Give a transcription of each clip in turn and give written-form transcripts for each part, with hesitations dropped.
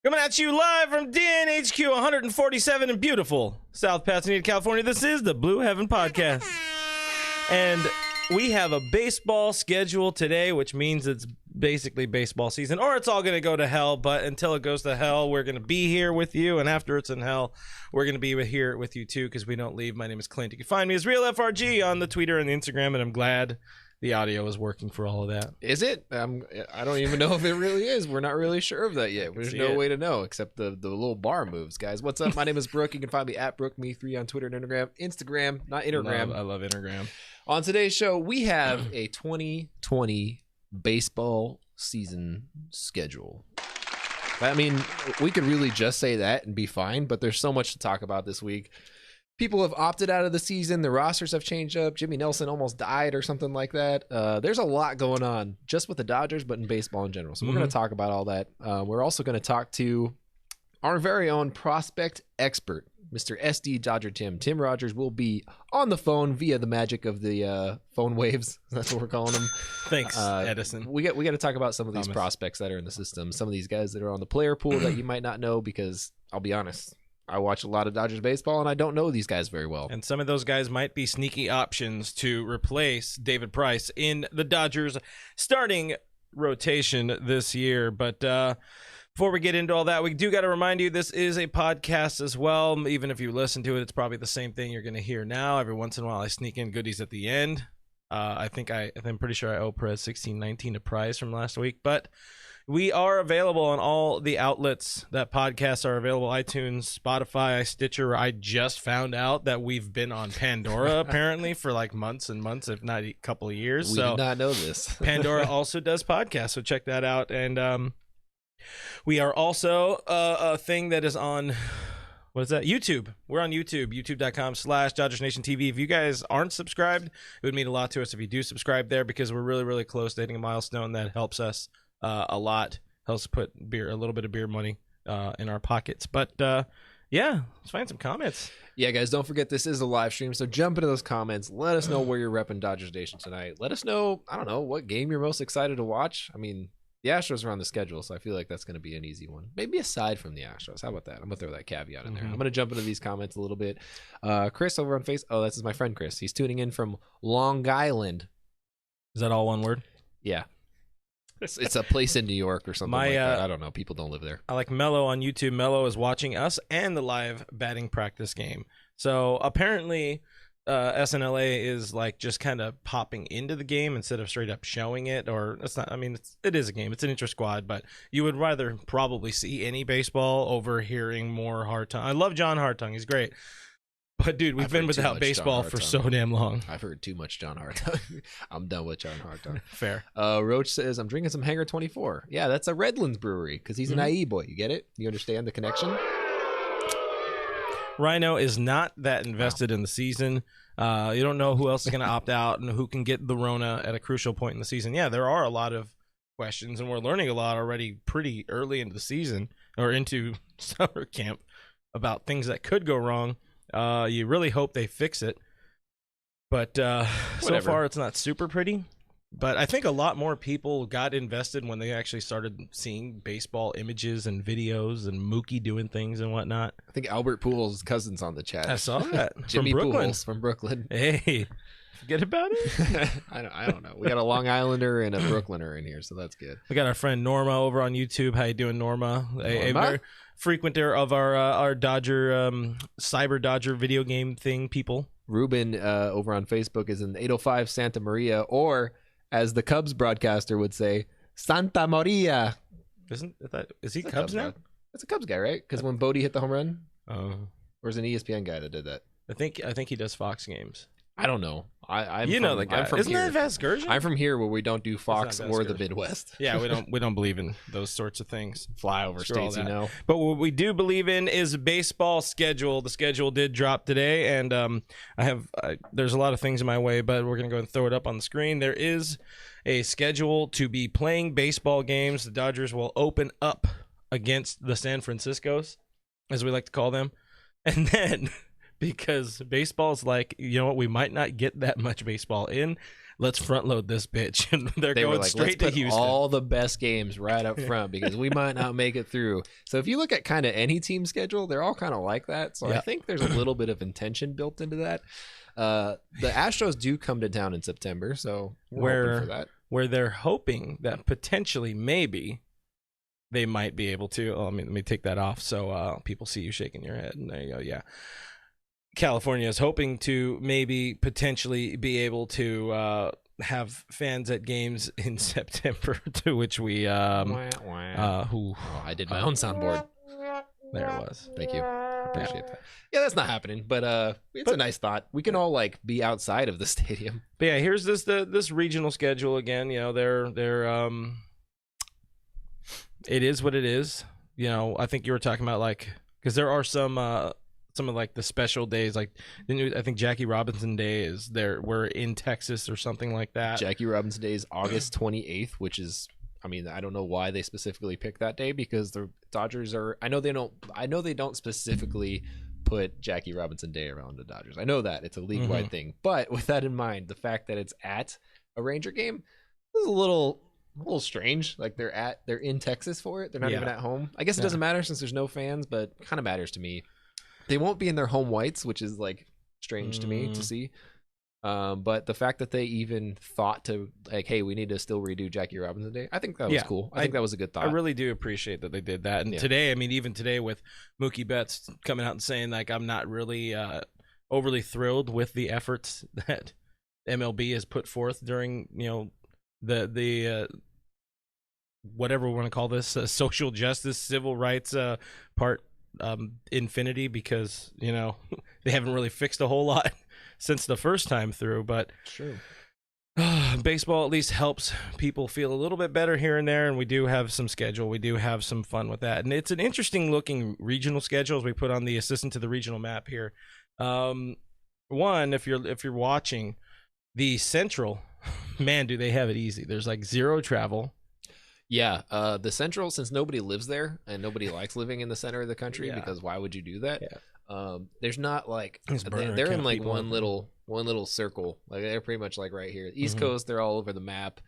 Coming at you live from DNHQ 147 in beautiful South Pasadena, California. This is the Blue Heaven Podcast. And we have a baseball schedule today, which means it's basically baseball season, or it's all going to go to hell. But until it goes to hell, we're going to be here with you. And after it's in hell, we're going to be here with you too, because we don't leave. My name is Clint. You can find me as Real FRG on the Twitter and the Instagram, and I'm glad the audio is working for all of that. Is it? I don't even know if it really is. We're not really sure of that yet. There's no way to know except the little bar moves, guys. What's up? My name is Brooke. You can find me at BrookeMe3 on Twitter and Instagram, not Intergram. I love Intergram. On today's show, we have a 2020 baseball season schedule. I mean, we could really just say that and be fine, but there's so much to talk about this week. People have opted out of the season. The rosters have changed up. Jimmy Nelson almost died or something like that. There's a lot going on just with the Dodgers, but in baseball in general. So we're going to talk about all that. We're also going to talk to our very own prospect expert, Mr. SD Dodger Tim. Tim Rogers will be on the phone via the magic of the phone waves. That's what we're calling them. Thanks, Edison. We got to talk about some of these prospects that are in the system. Some of these guys that are on the player pool that you might not know, because I'll be honest, I watch a lot of Dodgers baseball, and I don't know these guys very well. And some of those guys might be sneaky options to replace David Price in the Dodgers starting rotation this year. But before we get into all that, we do got to remind you this is a podcast as well. Even if you listen to it, it's probably the same thing you're going to hear now. Every once in a while, I sneak in goodies at the end. I'm pretty sure I owe Perez $16.19 a prize from last week, but we are available on all the outlets that podcasts are available: iTunes, Spotify, Stitcher. I just found out that we've been on Pandora apparently for like months and months, if not a couple of years. We did not know this. Pandora also does podcasts, so check that out. And we are also a thing that is on, what is that? YouTube. We're on YouTube, youtube.com/DodgersNationTV. If you guys aren't subscribed, it would mean a lot to us if you do subscribe there, because we're really, really close to hitting a milestone that helps us a lot. Helps put a little bit of beer money in our pockets. But yeah, let's find some comments. Yeah, guys, don't forget this is a live stream, so jump into those comments. Let us know where you're repping Dodgers Nation tonight. Let us know, I don't know, what game you're most excited to watch. I mean, the Astros are on the schedule, so I feel like that's going to be an easy one. Maybe aside from the Astros. How about that? I'm going to throw that caveat in there. I'm going to jump into these comments a little bit. Chris over on Facebook. Oh, this is my friend Chris. He's tuning in from Long Island. Is that all one word? Yeah. It's a place in New York or something like that. I don't know. People don't live there. I like Mello on YouTube. Mello is watching us and the live batting practice game. So apparently SNLA is like just kind of popping into the game instead of straight up showing it. Or it's not. I mean, it is a game. It's an inter squad, but you would rather probably see any baseball over hearing more Hartung. I love John Hartung. He's great. But, dude, we've been without baseball for so damn long. I've heard too much John Hartung. I'm done with John Hartung. Fair. Roach says, I'm drinking some Hangar 24. Yeah, that's a Redlands brewery because he's an IE boy. You get it? You understand the connection? Rhino is not that invested in the season. You don't know who else is going to opt out and who can get the Rona at a crucial point in the season. Yeah, there are a lot of questions, and we're learning a lot already pretty early into the season or into summer camp about things that could go wrong. You really hope they fix it, but so far it's not super pretty. But I think a lot more people got invested when they actually started seeing baseball images and videos and Mookie doing things and whatnot. I think Albert Pujols' cousin's on the chat. I saw that. Jimmy from Brooklyn. Pujols from Brooklyn. Hey, forget about it. I don't know. We got a Long Islander and a Brooklyner in here, so that's good. We got our friend Norma over on YouTube. How you doing, Norma? A very frequenter of our Dodger Cyber Dodger video game thing. People. Ruben over on Facebook is in 805 Santa Maria, or as the Cubs broadcaster would say, Santa Maria. Is he Cubs now? That's a Cubs guy, right? Because when Bodie hit the home run, or is an ESPN guy that did that? I think he does Fox games. I don't know. I'm the guy. Isn't here. that Vasgersian? I'm from here where we don't do Fox or the Midwest. Yeah, we don't believe in those sorts of things. Flyover states, you know. But what we do believe in is baseball schedule. The schedule did drop today, and there's a lot of things in my way, but we're gonna go and throw it up on the screen. There is a schedule to be playing baseball games. The Dodgers will open up against the San Franciscos, as we like to call them, and then because baseball's like, you know what, we might not get that much baseball in. Let's front load this bitch. And they're They were going like, straight let's to put Houston. all the best games right up front because we might not make it through. So if you look at kind of any team schedule, they're all kind of like that. So I think there's a little bit of intention built into that. The Astros do come to town in September, so we're hoping for that. Where they're hoping that potentially maybe they might be able to. Oh, let me take that off so people see you shaking your head. And there you go. Yeah. California is hoping to maybe potentially be able to have fans at games in September, to which we I did my own soundboard. There it was. Thank you. Appreciate that. Yeah, that's not happening, but it's a nice thought. We can all like be outside of the stadium. But yeah, here's this regional schedule again. You know, they're it is what it is. You know, I think you were talking about like, because there are some of like the special days, like I think Jackie Robinson Day is there. We're in Texas or something like that. Jackie Robinson Day is August 28th, which is, I mean, I don't know why they specifically picked that day because the Dodgers are. I know they don't specifically put Jackie Robinson Day around the Dodgers. I know that it's a league-wide thing, but with that in mind, the fact that it's at a Ranger game is a little strange. Like they're in Texas for it. They're not even at home. I guess it doesn't matter since there's no fans, but it kind of matters to me. They won't be in their home whites, which is like strange to me to see. But the fact that they even thought to like, hey, we need to still redo Jackie Robinson Day, I think that was cool. I think that was a good thought. I really do appreciate that they did that. And today, I mean, even today with Mookie Betts coming out and saying like, I'm not really overly thrilled with the efforts that MLB has put forth during, you know, the whatever we want to call this, social justice, civil rights part infinity, because, you know, they haven't really fixed a whole lot since the first time through, but true. Baseball at least helps people feel a little bit better here and there, and we do have some schedule. We do have some fun with that, and it's an interesting looking regional schedule as we put on the assistant to the regional map here. One, if you're watching the Central, man, do they have it easy. There's like zero travel. Yeah, the Central, since nobody lives there and nobody likes living in the center of the country, because why would you do that? Yeah. There's not like they're in like one little circle. Like they're pretty much like right here. East Coast, they're all over the map.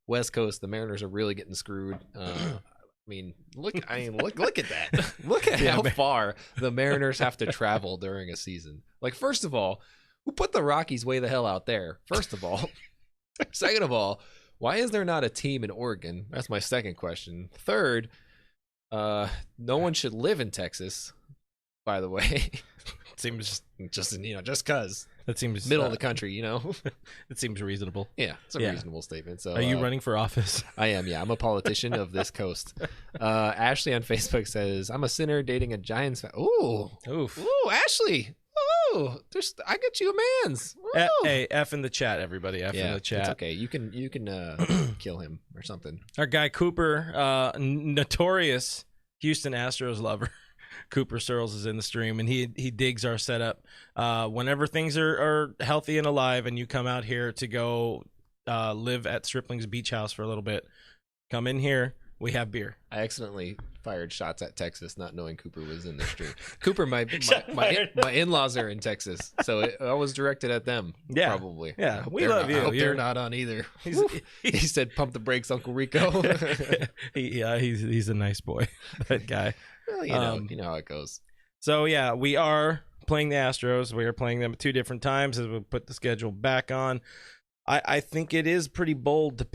West Coast, the Mariners are really getting screwed. I mean, look at that. Look at how far the Mariners have to travel during a season. Like, first of all, who put the Rockies way the hell out there? First of all. Second of all, why is there not a team in Oregon? That's my second question. Third, no one should live in Texas, by the way. It seems just cause. That seems middle of the country, you know. It seems reasonable. Yeah, it's a reasonable statement. So are you running for office? I am, yeah. I'm a politician of this coast. Ashley on Facebook says, I'm a sinner dating a Giants fan. Ooh. Oof. Ooh, Ashley. Oh, I got you a man's. Hey, F in the chat, everybody. F in the chat. It's okay. You can kill him or something. Our guy Cooper, notorious Houston Astros lover, Cooper Searles is in the stream, and he digs our setup. Whenever things are healthy and alive, and you come out here to go live at Stripling's Beach House for a little bit, come in here. We have beer. I accidentally fired shots at Texas, not knowing Cooper was in the stream. Cooper, my in-laws are in Texas, so I was directed at them. Yeah, probably. Yeah, we love you. I hope they're not on either. He said, "Pump the brakes, Uncle Rico." He's a nice boy, that guy. Well, you know how it goes. So yeah, we are playing the Astros. We are playing them at two different times as we put the schedule back on. I think it is pretty bold to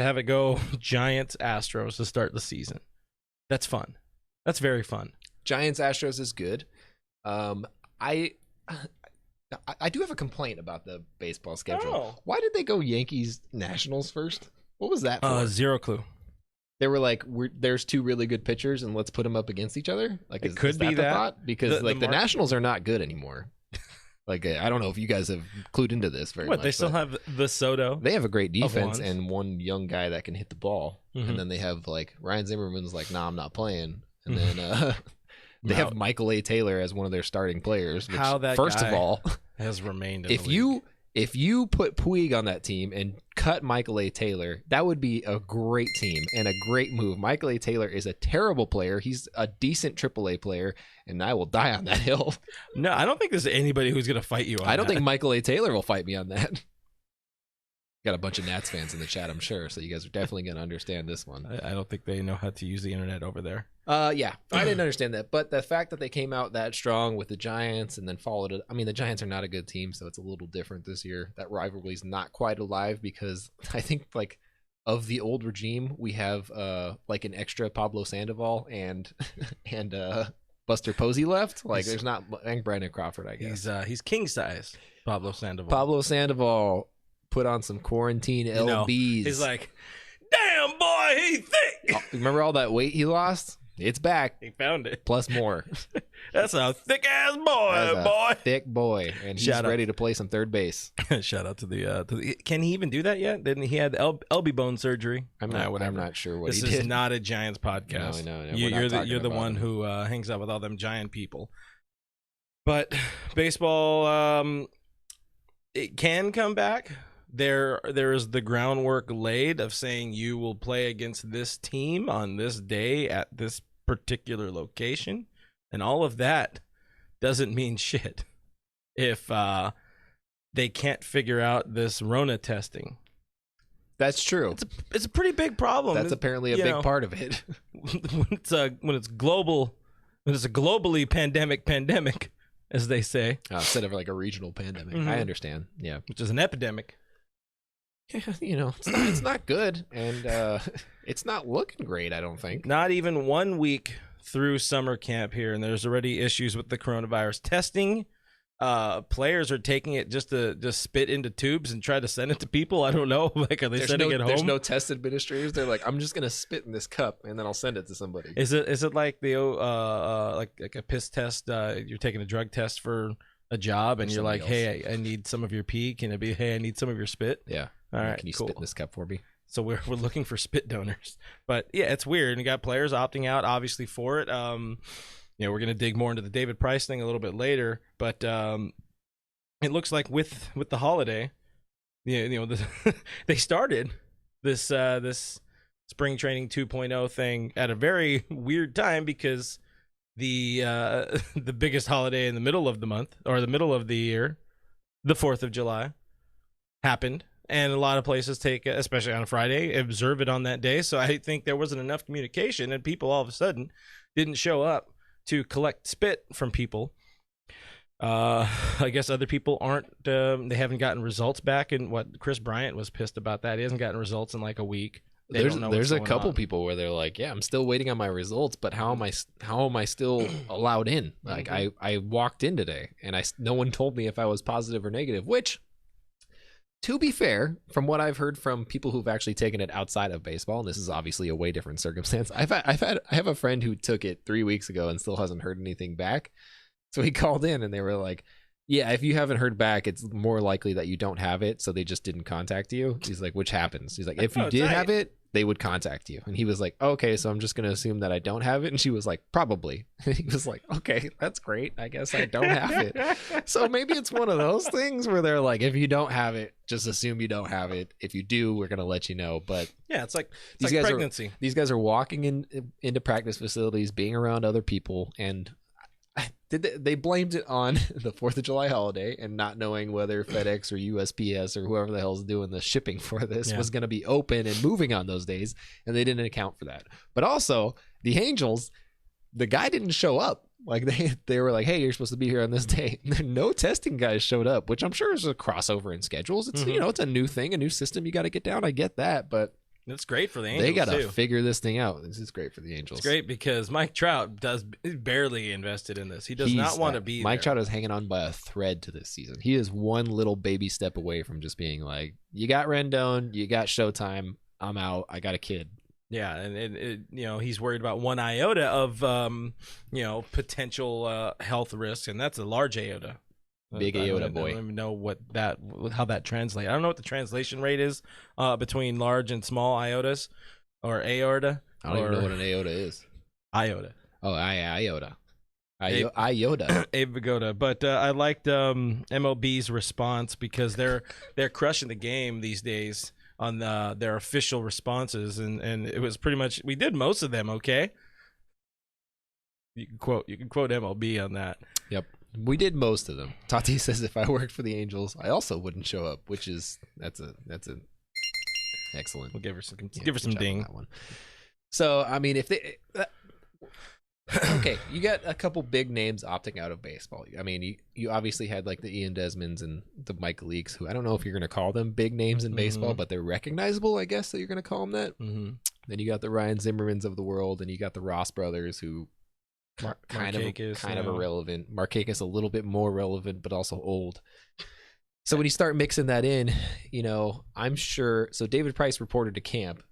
have it go Giants Astros to start the season. That's fun. That's very fun. Giants Astros is good. I do have a complaint about the baseball schedule. Oh. Why did they go Yankees Nationals first? What was that for? Zero clue. They were like, there's two really good pitchers and let's put them up against each other. Like, it could be that thought? Because the Nationals are not good anymore. Like, I don't know if you guys have clued into this very much. They still have the Soto. They have a great defense and one young guy that can hit the ball. Mm-hmm. And then they have, like, Ryan Zimmerman's like, nah, I'm not playing. And then they have Michael A. Taylor as one of their starting players. Which, how that first guy of all, has remained in if the league. If you put Puig on that team and cut Michael A. Taylor, that would be a great team and a great move. Michael A. Taylor is a terrible player. He's a decent AAA player, and I will die on that hill. No, I don't think there's anybody who's going to fight you on I don't that. think Michael A. Taylor will fight me on that. Got a bunch of Nats fans in the chat, I'm sure, so you guys are definitely going to understand this one. I don't think they know how to use the internet over there. Yeah, I didn't understand that, but the fact that they came out that strong with the Giants and then followed it, I mean, the Giants are not a good team, so it's a little different this year. That rivalry's not quite alive because I think, like, of the old regime, we have, like, an extra Pablo Sandoval and Buster Posey left. Like, there's not, I think Brandon Crawford, I guess. He's king size, Pablo Sandoval. Pablo Sandoval put on some quarantine LBs. He's like, damn, boy, he thick. Remember all that weight he lost? It's back. He found it. Plus more. That's a thick ass boy, Thick boy. And he's ready to play some third base. Shout out to the can he even do that yet? Didn't he had LB bone surgery? I'm not sure what he did. This is not a Giants podcast. No. You're the one who hangs out with all them giant people. But baseball, it can come back. There is the groundwork laid of saying you will play against this team on this day at this particular location, and all of that doesn't mean shit if they can't figure out this Rona testing. That's true. It's a pretty big problem. That's apparently a big part of it. when it's global, when it's a globally pandemic, as they say, instead of like a regional pandemic. I understand. Yeah, which is an epidemic. Yeah, it's not good, and it's not looking great, I don't think. Not even 1 week through summer camp here, and there's already issues with the coronavirus testing. Players are taking it just to spit into tubes and try to send it to people. I don't know. Like, are they sending it home? There's no test administrators. They're like, I'm just gonna spit in this cup and then I'll send it to somebody. Is it like the like a piss test? You're taking a drug test for a job, and you're like, hey, I need some of your pee. Can it be, hey, I need some of your spit? Yeah. All right, can you cool. spit in this cup for me? So we're looking for spit donors, but yeah, it's weird. And you got players opting out, obviously, for it. We're gonna dig more into the David Price thing a little bit later, but it looks like with the holiday, they started this spring training 2.0 thing at a very weird time because the biggest holiday in the middle of the month or the middle of the year, the 4th of July, happened. And a lot of places take, especially on a Friday, observe it on that day. So I think there wasn't enough communication, and people all of a sudden didn't show up to collect spit from people. I guess other people aren't. They haven't gotten results back. And what Chris Bryant was pissed about that. He hasn't gotten results in like a week. There's a couple people where they're like, yeah, I'm still waiting on my results, but how am I still allowed in? Like I walked in today, and no one told me if I was positive or negative, which, to be fair, from what I've heard from people who've actually taken it outside of baseball, and this is obviously a way different circumstance. I have a friend who took it 3 weeks ago and still hasn't heard anything back. So he called in and they were like, yeah, if you haven't heard back, it's more likely that you don't have it. So they just didn't contact you. He's like, which happens? He's like, if you did have it, they would contact you. And he was like, okay, so I'm just going to assume that I don't have it. And she was like, probably. And he was like, okay, that's great. I guess I don't have it. So maybe it's one of those things where they're like, if you don't have it, just assume you don't have it. If you do, we're going to let you know. But yeah, it's like pregnancy. These guys are walking into practice facilities, being around other people, and they blamed it on the 4th of July holiday and not knowing whether FedEx or USPS or whoever the hell's doing the shipping for this was going to be open and moving on those days, and they didn't account for that. But also, the Angels, the guy didn't show up. Like they were like, hey, you're supposed to be here on this day. No testing guys showed up, which I'm sure is a crossover in schedules. It's it's a new thing, a new system you got to get down. I get that, but it's great for the Angels. They got to figure this thing out. This is great for the Angels. It's great because Mike Trout is barely invested in this. He does not want to be Mike Trout is hanging on by a thread to this season. He is one little baby step away from just being like, you got Rendon, you got Showtime, I'm out, I got a kid. Yeah, and he's worried about one iota of potential health risks, and that's a large iota. Big iota boy. I don't even know how that translates. I don't know what the translation rate is between large and small iotas or aorta. I don't even know what an aorta is. Iota. Oh, iota. Iota. Abe Vigoda. But I liked MLB's response because they're crushing the game these days on their official responses, and it was pretty much, we did most of them okay. You can quote MLB on that. Yep. We did most of them. Tati says if I worked for the Angels, I also wouldn't show up, which is that's a excellent. We'll give her some ding. That one. So I mean, if they okay, you got a couple big names opting out of baseball. I mean, you obviously had like the Ian Desmonds and the Mike Leakes, who I don't know if you're going to call them big names in baseball, but they're recognizable, I guess, that you're going to call them that. Then you got the Ryan Zimmermans of the world, and you got the Ross brothers, who kind of irrelevant. Markakis a little bit more relevant, but also old. So when you start mixing that in, I'm sure. So David Price reported to camp,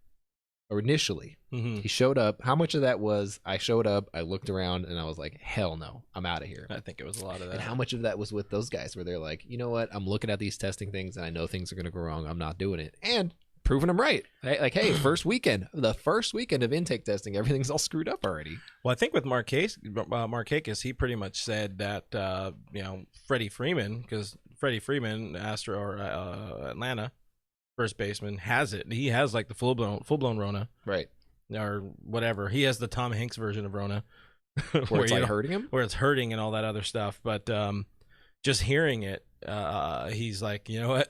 or initially. He showed up. How much of that was I showed up, I looked around, and I was like, hell no, I'm out of here? I think it was a lot of that. And how much of that was with those guys where they're like, you know what, I'm looking at these testing things, and I know things are going to go wrong. I'm not doing it. And proving them right. Like, hey, the first weekend of intake testing, everything's all screwed up already. Well, I think with Markakis, he pretty much said that, Freddie Freeman, because Freddie Freeman, Atlanta first baseman, has it. He has like the full blown Rona, right, or whatever. He has the Tom Hanks version of Rona, where it's like hurting him, where it's hurting and all that other stuff. But just hearing it, he's like, you know what,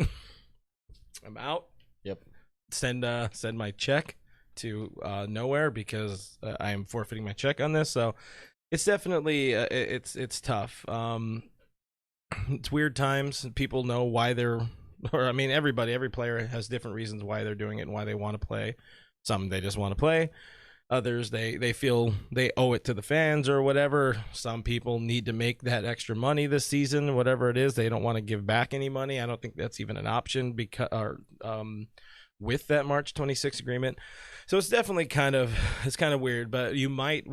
I'm out. Yep. Send my check to nowhere because I am forfeiting my check on this. So it's definitely it's tough. It's weird times. People know why they're. Or I mean, every player has different reasons why they're doing it and why they want to play. Some they just want to play. Others they feel they owe it to the fans or whatever. Some people need to make that extra money this season, whatever it is. They don't want to give back any money. I don't think that's even an option because with that March 26 agreement. So it's definitely kind of weird. But we might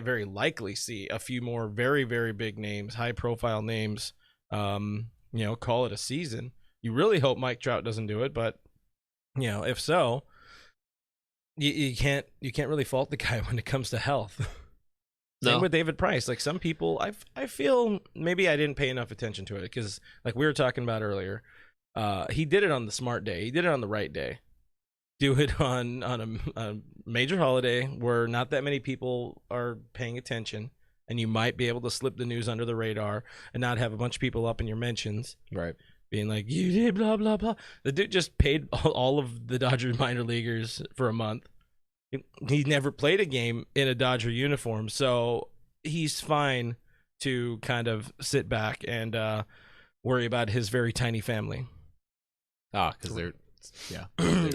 very likely see a few more very, very big names, high profile names. Call it a season. You really hope Mike Trout doesn't do it, but if so, you can't really fault the guy when it comes to health. Same with David Price. Like some people, I feel maybe I didn't pay enough attention to it because, like we were talking about earlier, he did it on the smart day. He did it on the right day. Do it on a major holiday where not that many people are paying attention. And you might be able to slip the news under the radar and not have a bunch of people up in your mentions. Right. Being like, you did blah, blah, blah. The dude just paid all of the Dodger minor leaguers for a month. He never played a game in a Dodger uniform. So he's fine to kind of sit back and worry about his very tiny family. Because they're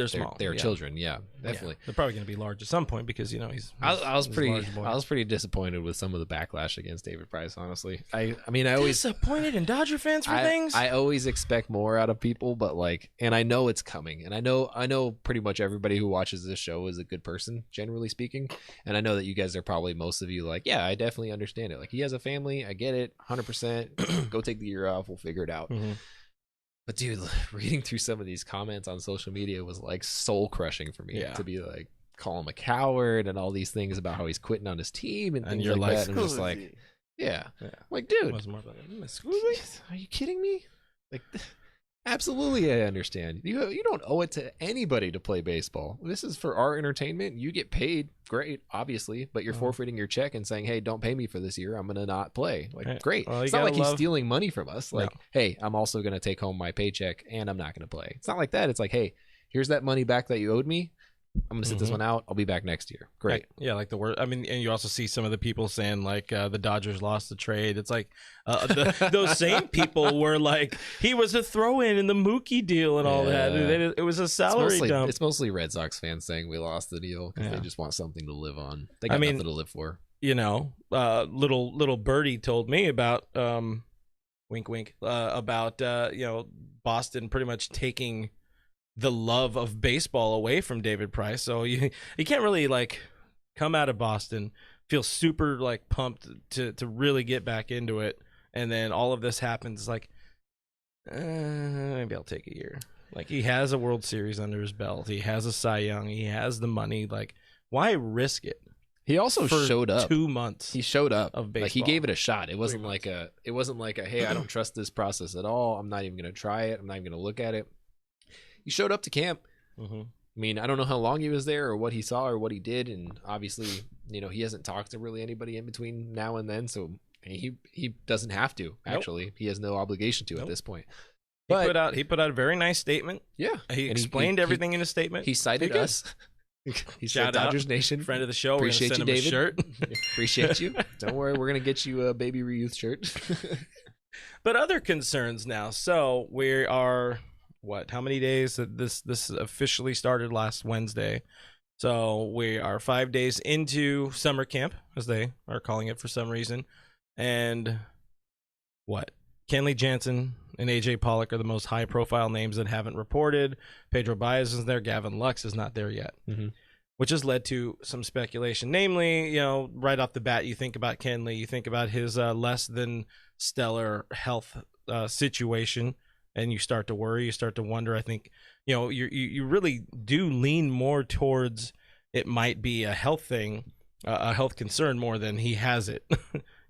small. They're children. Yeah, definitely. Yeah. They're probably going to be large at some point because I was pretty disappointed with some of the backlash against David Price. Honestly, I always disappointed in Dodger fans for things. I always expect more out of people, but and I know it's coming, and I know pretty much everybody who watches this show is a good person, generally speaking, and I know that you guys are probably most of you yeah, I definitely understand it. Like he has a family, I get it, 100%. Go take the year off, we'll figure it out. But dude, reading through some of these comments on social media was soul crushing for me. To be call him a coward and all these things about how he's quitting on his team and things like that. And I'm just yeah. Like, dude, are you kidding me? Absolutely, I understand. You don't owe it to anybody to play baseball. This is for our entertainment. You get paid, great, obviously, but you're forfeiting your check and saying, hey, don't pay me for this year. I'm going to not play. Great. Well, it's not like he's stealing money from us. Hey, I'm also going to take home my paycheck and I'm not going to play. It's not like that. It's like, hey, here's that money back that you owed me. I'm going to sit this one out. I'll be back next year. Great. Yeah, like the word. I mean, and you also see some of the people saying the Dodgers lost the trade. It's like those same people were like, he was a throw-in in the Mookie deal and all that. It was a salary dump. It's mostly Red Sox fans saying we lost the deal because they just want something to live on. They got nothing to live for. Little birdie told me about wink, wink, about Boston pretty much taking the love of baseball away from David Price. So you can't really come out of Boston, feel super pumped to really get back into it. And then all of this happens maybe I'll take a year. He has a World Series under his belt. He has a Cy Young. He has the money. Why risk it? He also for showed up. 2 months. He showed up. Of baseball. Like he gave it a shot. It wasn't like a hey, I don't trust this process at all. I'm not even going to try it. I'm not even going to look at it. He showed up to camp. Mm-hmm. I mean, I don't know how long he was there or what he saw or what he did, and obviously, he hasn't talked to really anybody in between now and then, so he doesn't have to. Actually, he has no obligation to at this point. But He put out a very nice statement. Yeah, He explained everything in his statement. He cited us. He said, Dodgers Nation, friend of the show. Appreciate we're gonna send you, him David. a shirt. Appreciate you. Don't worry, we're gonna get you a Baby Youth shirt. But other concerns now. So we are how many days? This officially started last Wednesday. So we are 5 days into summer camp, as they are calling it for some reason. And Kenley Jansen and AJ Pollock are the most high-profile names that haven't reported. Pedro Baez is there. Gavin Lux is not there yet, which has led to some speculation. Namely, right off the bat, you think about Kenley, you think about his less than stellar health situation, and you start to worry, you start to wonder. I think you really do lean more towards it might be a health thing, a health concern more than he has it.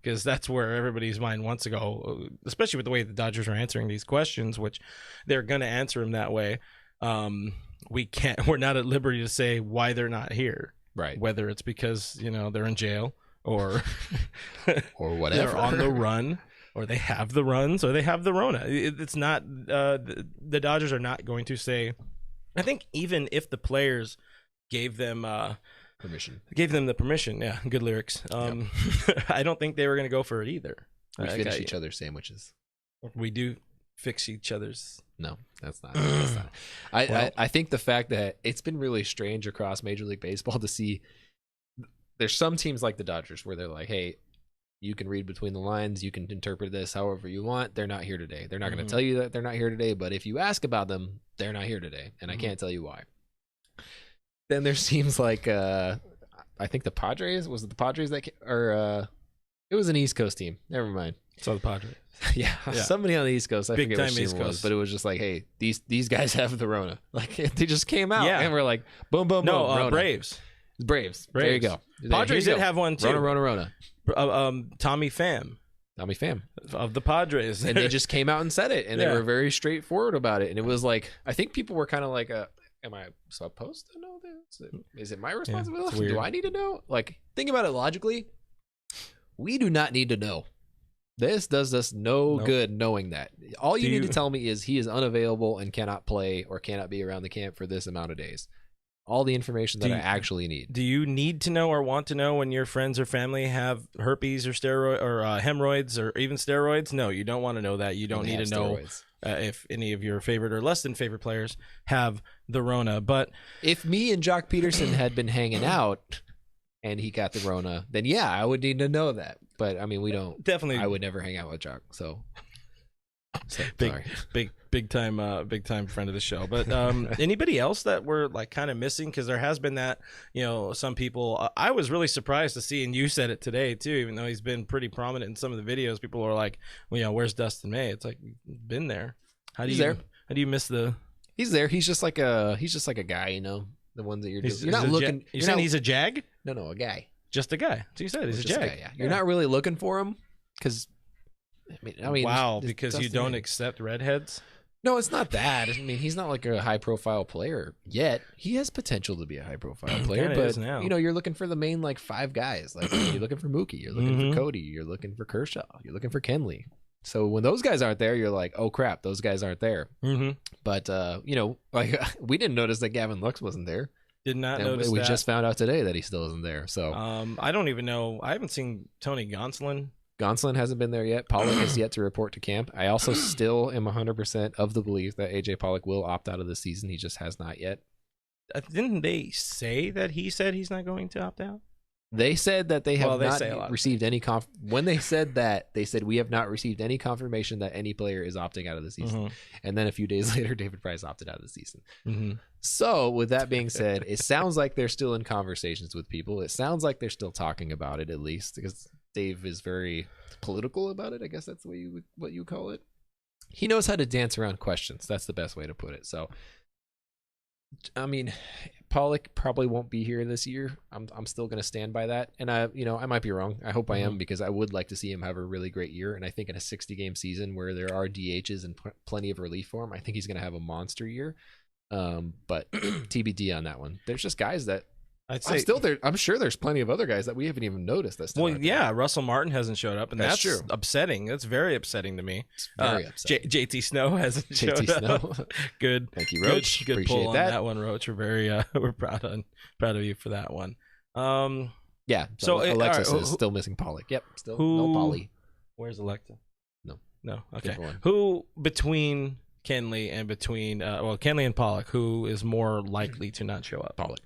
Because that's where everybody's mind wants to go, especially with the way the Dodgers are answering these questions, which they're going to answer them that way. We're not at liberty to say why they're not here, right? Whether it's because they're in jail or or whatever, they're on the run, or they have the runs, or they have the Rona. It's not the Dodgers are not going to say. I think even if the players gave them the permission. Yeah, good lyrics. I don't think they were going to go for it either. We finish each other's sandwiches. We do fix each other's. No, that's not. I think the fact that it's been really strange across Major League Baseball to see. There's some teams like the Dodgers where they're like, hey, you can read between the lines, you can interpret this however you want. They're not here today. They're not going to tell you that they're not here today, but if you ask about them, they're not here today, and I can't tell you why. Then there seems like I think the Padres, was it the Padres that it was an East Coast team. Never mind. So the Padres. yeah, somebody on the East Coast. I Big forget time which East team it was, Coast. but it was just like, hey, these guys have the Rona. Like they just came out, Yeah. and we're like, boom, boom, boom. No, Rona. Braves. There you go. Padres Here you did go. have one too. Rona. Tommy Pham of the Padres, and they just came out and said it, and they were very straightforward about it. And it was like, I think people were kind of like, am I supposed to know this? Is it my responsibility? Do I need to know? Like, think about it logically. We do not need to know. This does us no good knowing that. All you need to tell me is he is unavailable and cannot play or cannot be around the camp for this amount of days. All the information that I actually need. Do you need to know or want to know when your friends or family have herpes or steroid or hemorrhoids or even steroids? No, you don't want to know that. You don't need to know if any of your favorite or less than favorite players have the Rona. But if me and Jock Peterson had been hanging out and he got the Rona, then yeah, I would need to know that. But I mean, we don't. Definitely, I would never hang out with Jock. So big time friend of the show. But anybody else that we're like kind of missing? Because there has been that, some people. I was really surprised to see, and you said it today too. Even though he's been pretty prominent in some of the videos, people are like, well, where's Dustin May? It's like, been there. How do you miss the? He's there. He's just like a guy, the one that you're not looking. You're saying he's a jag? No, a guy. Just a guy. So you said he's a jag. Guy, yeah. You're not really looking for him because. I mean, wow! Because you don't accept redheads. No, it's not that. I mean, he's not like a high-profile player yet. He has potential to be a high-profile player, but you're looking for the main like 5 guys. Like you're looking for Mookie, you're looking for Cody, you're looking for Kershaw, you're looking for Kenley. So when those guys aren't there, you're like, oh crap, those guys aren't there. But like we didn't notice that Gavin Lux wasn't there. Did not notice. We just found out today that he still isn't there. So I don't even know. I haven't seen Tony Gonsolin. Gonsolin hasn't been there yet. Pollock has yet to report to camp. I also still am 100% of the belief that AJ Pollock will opt out of the season. He just has not yet. Didn't they say that he said he's not going to opt out? They said that they have not received any when they said that, they said we have not received any confirmation that any player is opting out of the season. And then a few days later, David Price opted out of the season. So with that being said, it sounds like they're still in conversations with people. It sounds like they're still talking about it, at least, because Dave is very political about it. I guess that's what you call it. He knows how to dance around questions. That's the best way to put it. So I mean, Pollock probably won't be here this year. I'm still going to stand by that. And I might be wrong. I hope I am, because I would like to see him have a really great year. And I think in a 60-game season where there are DHs and plenty of relief for him, I think he's going to have a monster year. But TBD on that one. There's just guys that I'd say I'm still there. I'm sure there's plenty of other guys that we haven't even noticed this time. Well, yeah, Russell Martin hasn't showed up, and that's true. Upsetting. That's very upsetting to me. It's very upsetting. JT Snow hasn't showed up. Good. Thank you, Roach. Good Appreciate pull on that one, Roach. We're very we're proud of you for that one. Yeah. So Alexis is still missing Pollock. Yep. Still no Polly. Where's Alexa? No. Okay. Who between Kenley and Kenley and Pollock, who is more likely to not show up? Pollock.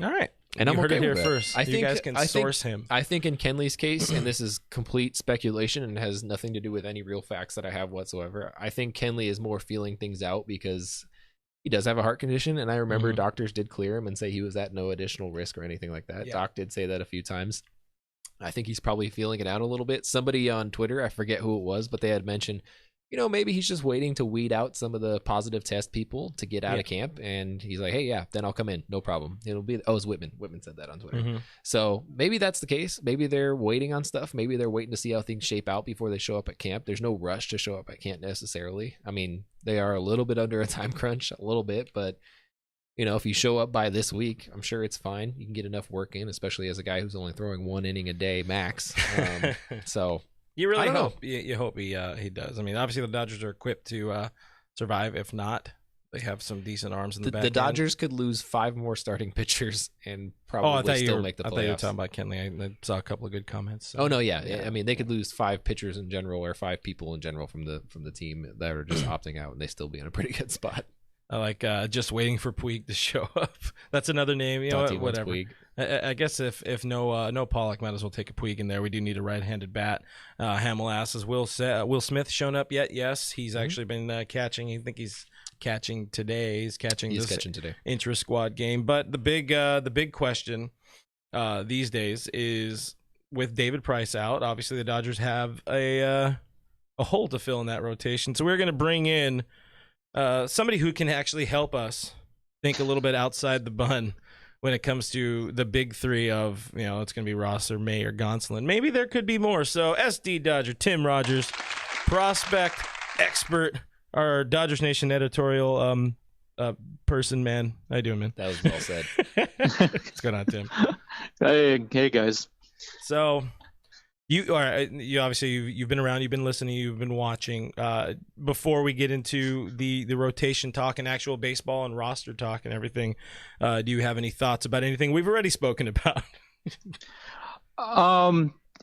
All right. And I'm heard okay it here with first. You guys can source him. I think in Kenley's case, and this is complete speculation and has nothing to do with any real facts that I have whatsoever, I think Kenley is more feeling things out because he does have a heart condition. And I remember doctors did clear him and say he was at no additional risk or anything like that. Yeah. Doc did say that a few times. I think he's probably feeling it out a little bit. Somebody on Twitter, I forget who it was, but they had mentioned, maybe he's just waiting to weed out some of the positive test people to get out of camp. And he's like, hey, yeah, then I'll come in. No problem. It's Whitman. Whitman said that on Twitter. So maybe that's the case. Maybe they're waiting on stuff. Maybe they're waiting to see how things shape out before they show up at camp. There's no rush to show up at camp necessarily. I mean, they are a little bit under a time crunch, a little bit, but if you show up by this week, I'm sure it's fine. You can get enough work in, especially as a guy who's only throwing 1 inning a day max. So you really hope you hope he does. I mean, obviously the Dodgers are equipped to survive. If not, they have some decent arms in the back. The Dodgers could lose 5 more starting pitchers and probably still make the playoffs. I thought you were talking about Kenley. I saw a couple of good comments. So. Oh no, yeah. I mean, they could lose 5 pitchers in general or 5 people in general from the team that are just opting out, and they still be in a pretty good spot. I like just waiting for Puig to show up. That's another name. Whatever. I guess if no Pollock, might as well take a Puig in there. We do need a right-handed bat. Hamill asks, has Will Smith shown up yet? Yes, he's actually been catching. I think he's catching today. He's catching today. Intra-squad game. But the big question these days is with David Price out. Obviously, the Dodgers have a hole to fill in that rotation. So we're going to bring in somebody who can actually help us think a little bit outside the bun when it comes to the big 3 of, it's going to be Ross or May or Gonsolin. Maybe there could be more. So SD Dodger, Tim Rogers, prospect, expert, our Dodgers Nation editorial person, man. How you doing, man? That was well said. What's going on, Tim? Hey guys. So you obviously you've been around, you've been listening, you've been watching. Before we get into the rotation talk and actual baseball and roster talk and everything, do you have any thoughts about anything we've already spoken about?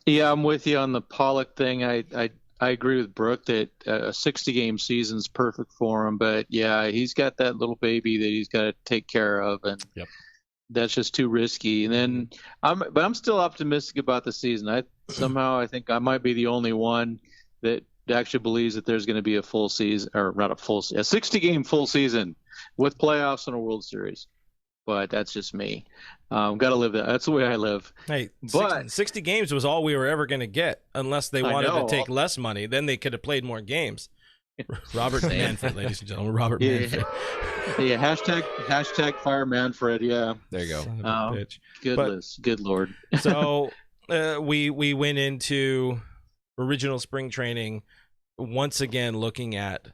Yeah, I'm with you on the Pollock thing. I agree with Brook that a 60-game season's perfect for him, but yeah, he's got that little baby that he's got to take care of, and that's just too risky. And then I'm still optimistic about the season. I think I might be the only one that actually believes that there's going to be a full season, or not a 60-game full season with playoffs and a World Series. But that's just me. Got to live that. That's the way I live. Hey, 60 games was all we were ever going to get, unless they wanted to take less money. Then they could have played more games. Robert Manfred, ladies and gentlemen. Robert Manfred. Yeah, hashtag fire Manfred. Yeah. There you go. Goodness, good Lord. So we went into original spring training once again looking at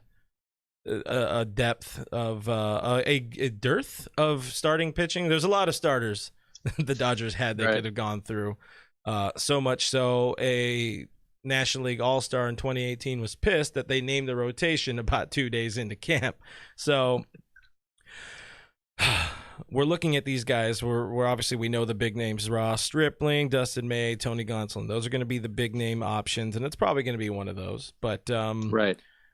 a depth of a dearth of starting pitching. There's a lot of starters the Dodgers had they could have gone through. So much so a National League All-Star in 2018 was pissed that they named the rotation about 2 days into camp. So we're looking at these guys. We're obviously, we know the big names: Ross Stripling, Dustin May, Tony Gonsolin. Those are going to be the big name options, and it's probably going to be one of those. But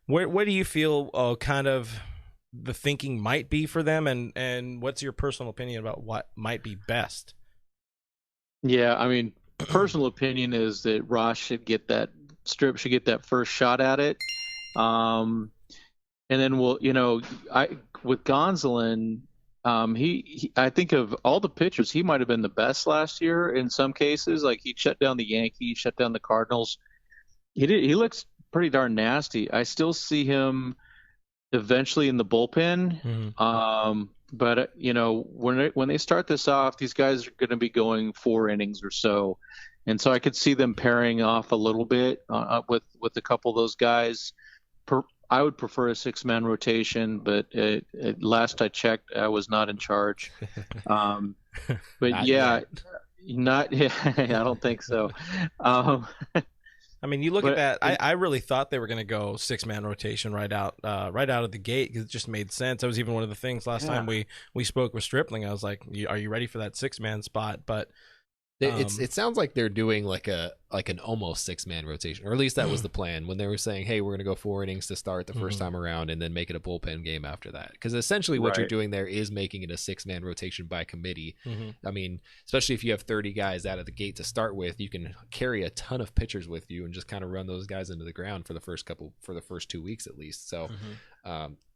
where do you feel kind of the thinking might be for them, and what's your personal opinion about what might be best? Yeah, I mean, personal opinion is that Ross should get that first shot at it. And then with Gonsolin, I think of all the pitchers, he might have been the best last year in some cases. Like, he shut down the Yankees, shut down the Cardinals. He looks pretty darn nasty. I still see him eventually in the bullpen. But when they start this off, these guys are going to be going 4 innings or so, and so I could see them pairing off a little bit with a couple of those guys. I would prefer a 6-man rotation, but last I checked, I was not in charge. But Not yeah, yet. not yeah, I don't think so. Um, I mean, you look But- at that. I really thought they were going to go 6-man rotation right out of the gate because it just made sense. That was even one of the things last time we spoke with Stripling. I was like, "Are you ready for that 6-man spot?" But It sounds like they're doing like an almost 6-man rotation, or at least that was the plan when they were saying, "Hey, we're going to go 4 innings to start the first time around, and then make it a bullpen game after that." Because essentially, what you're Right. doing there is making it a 6-man rotation by committee. Mhm. I mean, especially if you have 30 guys out of the gate to start with, you can carry a ton of pitchers with you and just kind of run those guys into the ground for the first 2 weeks at least. So.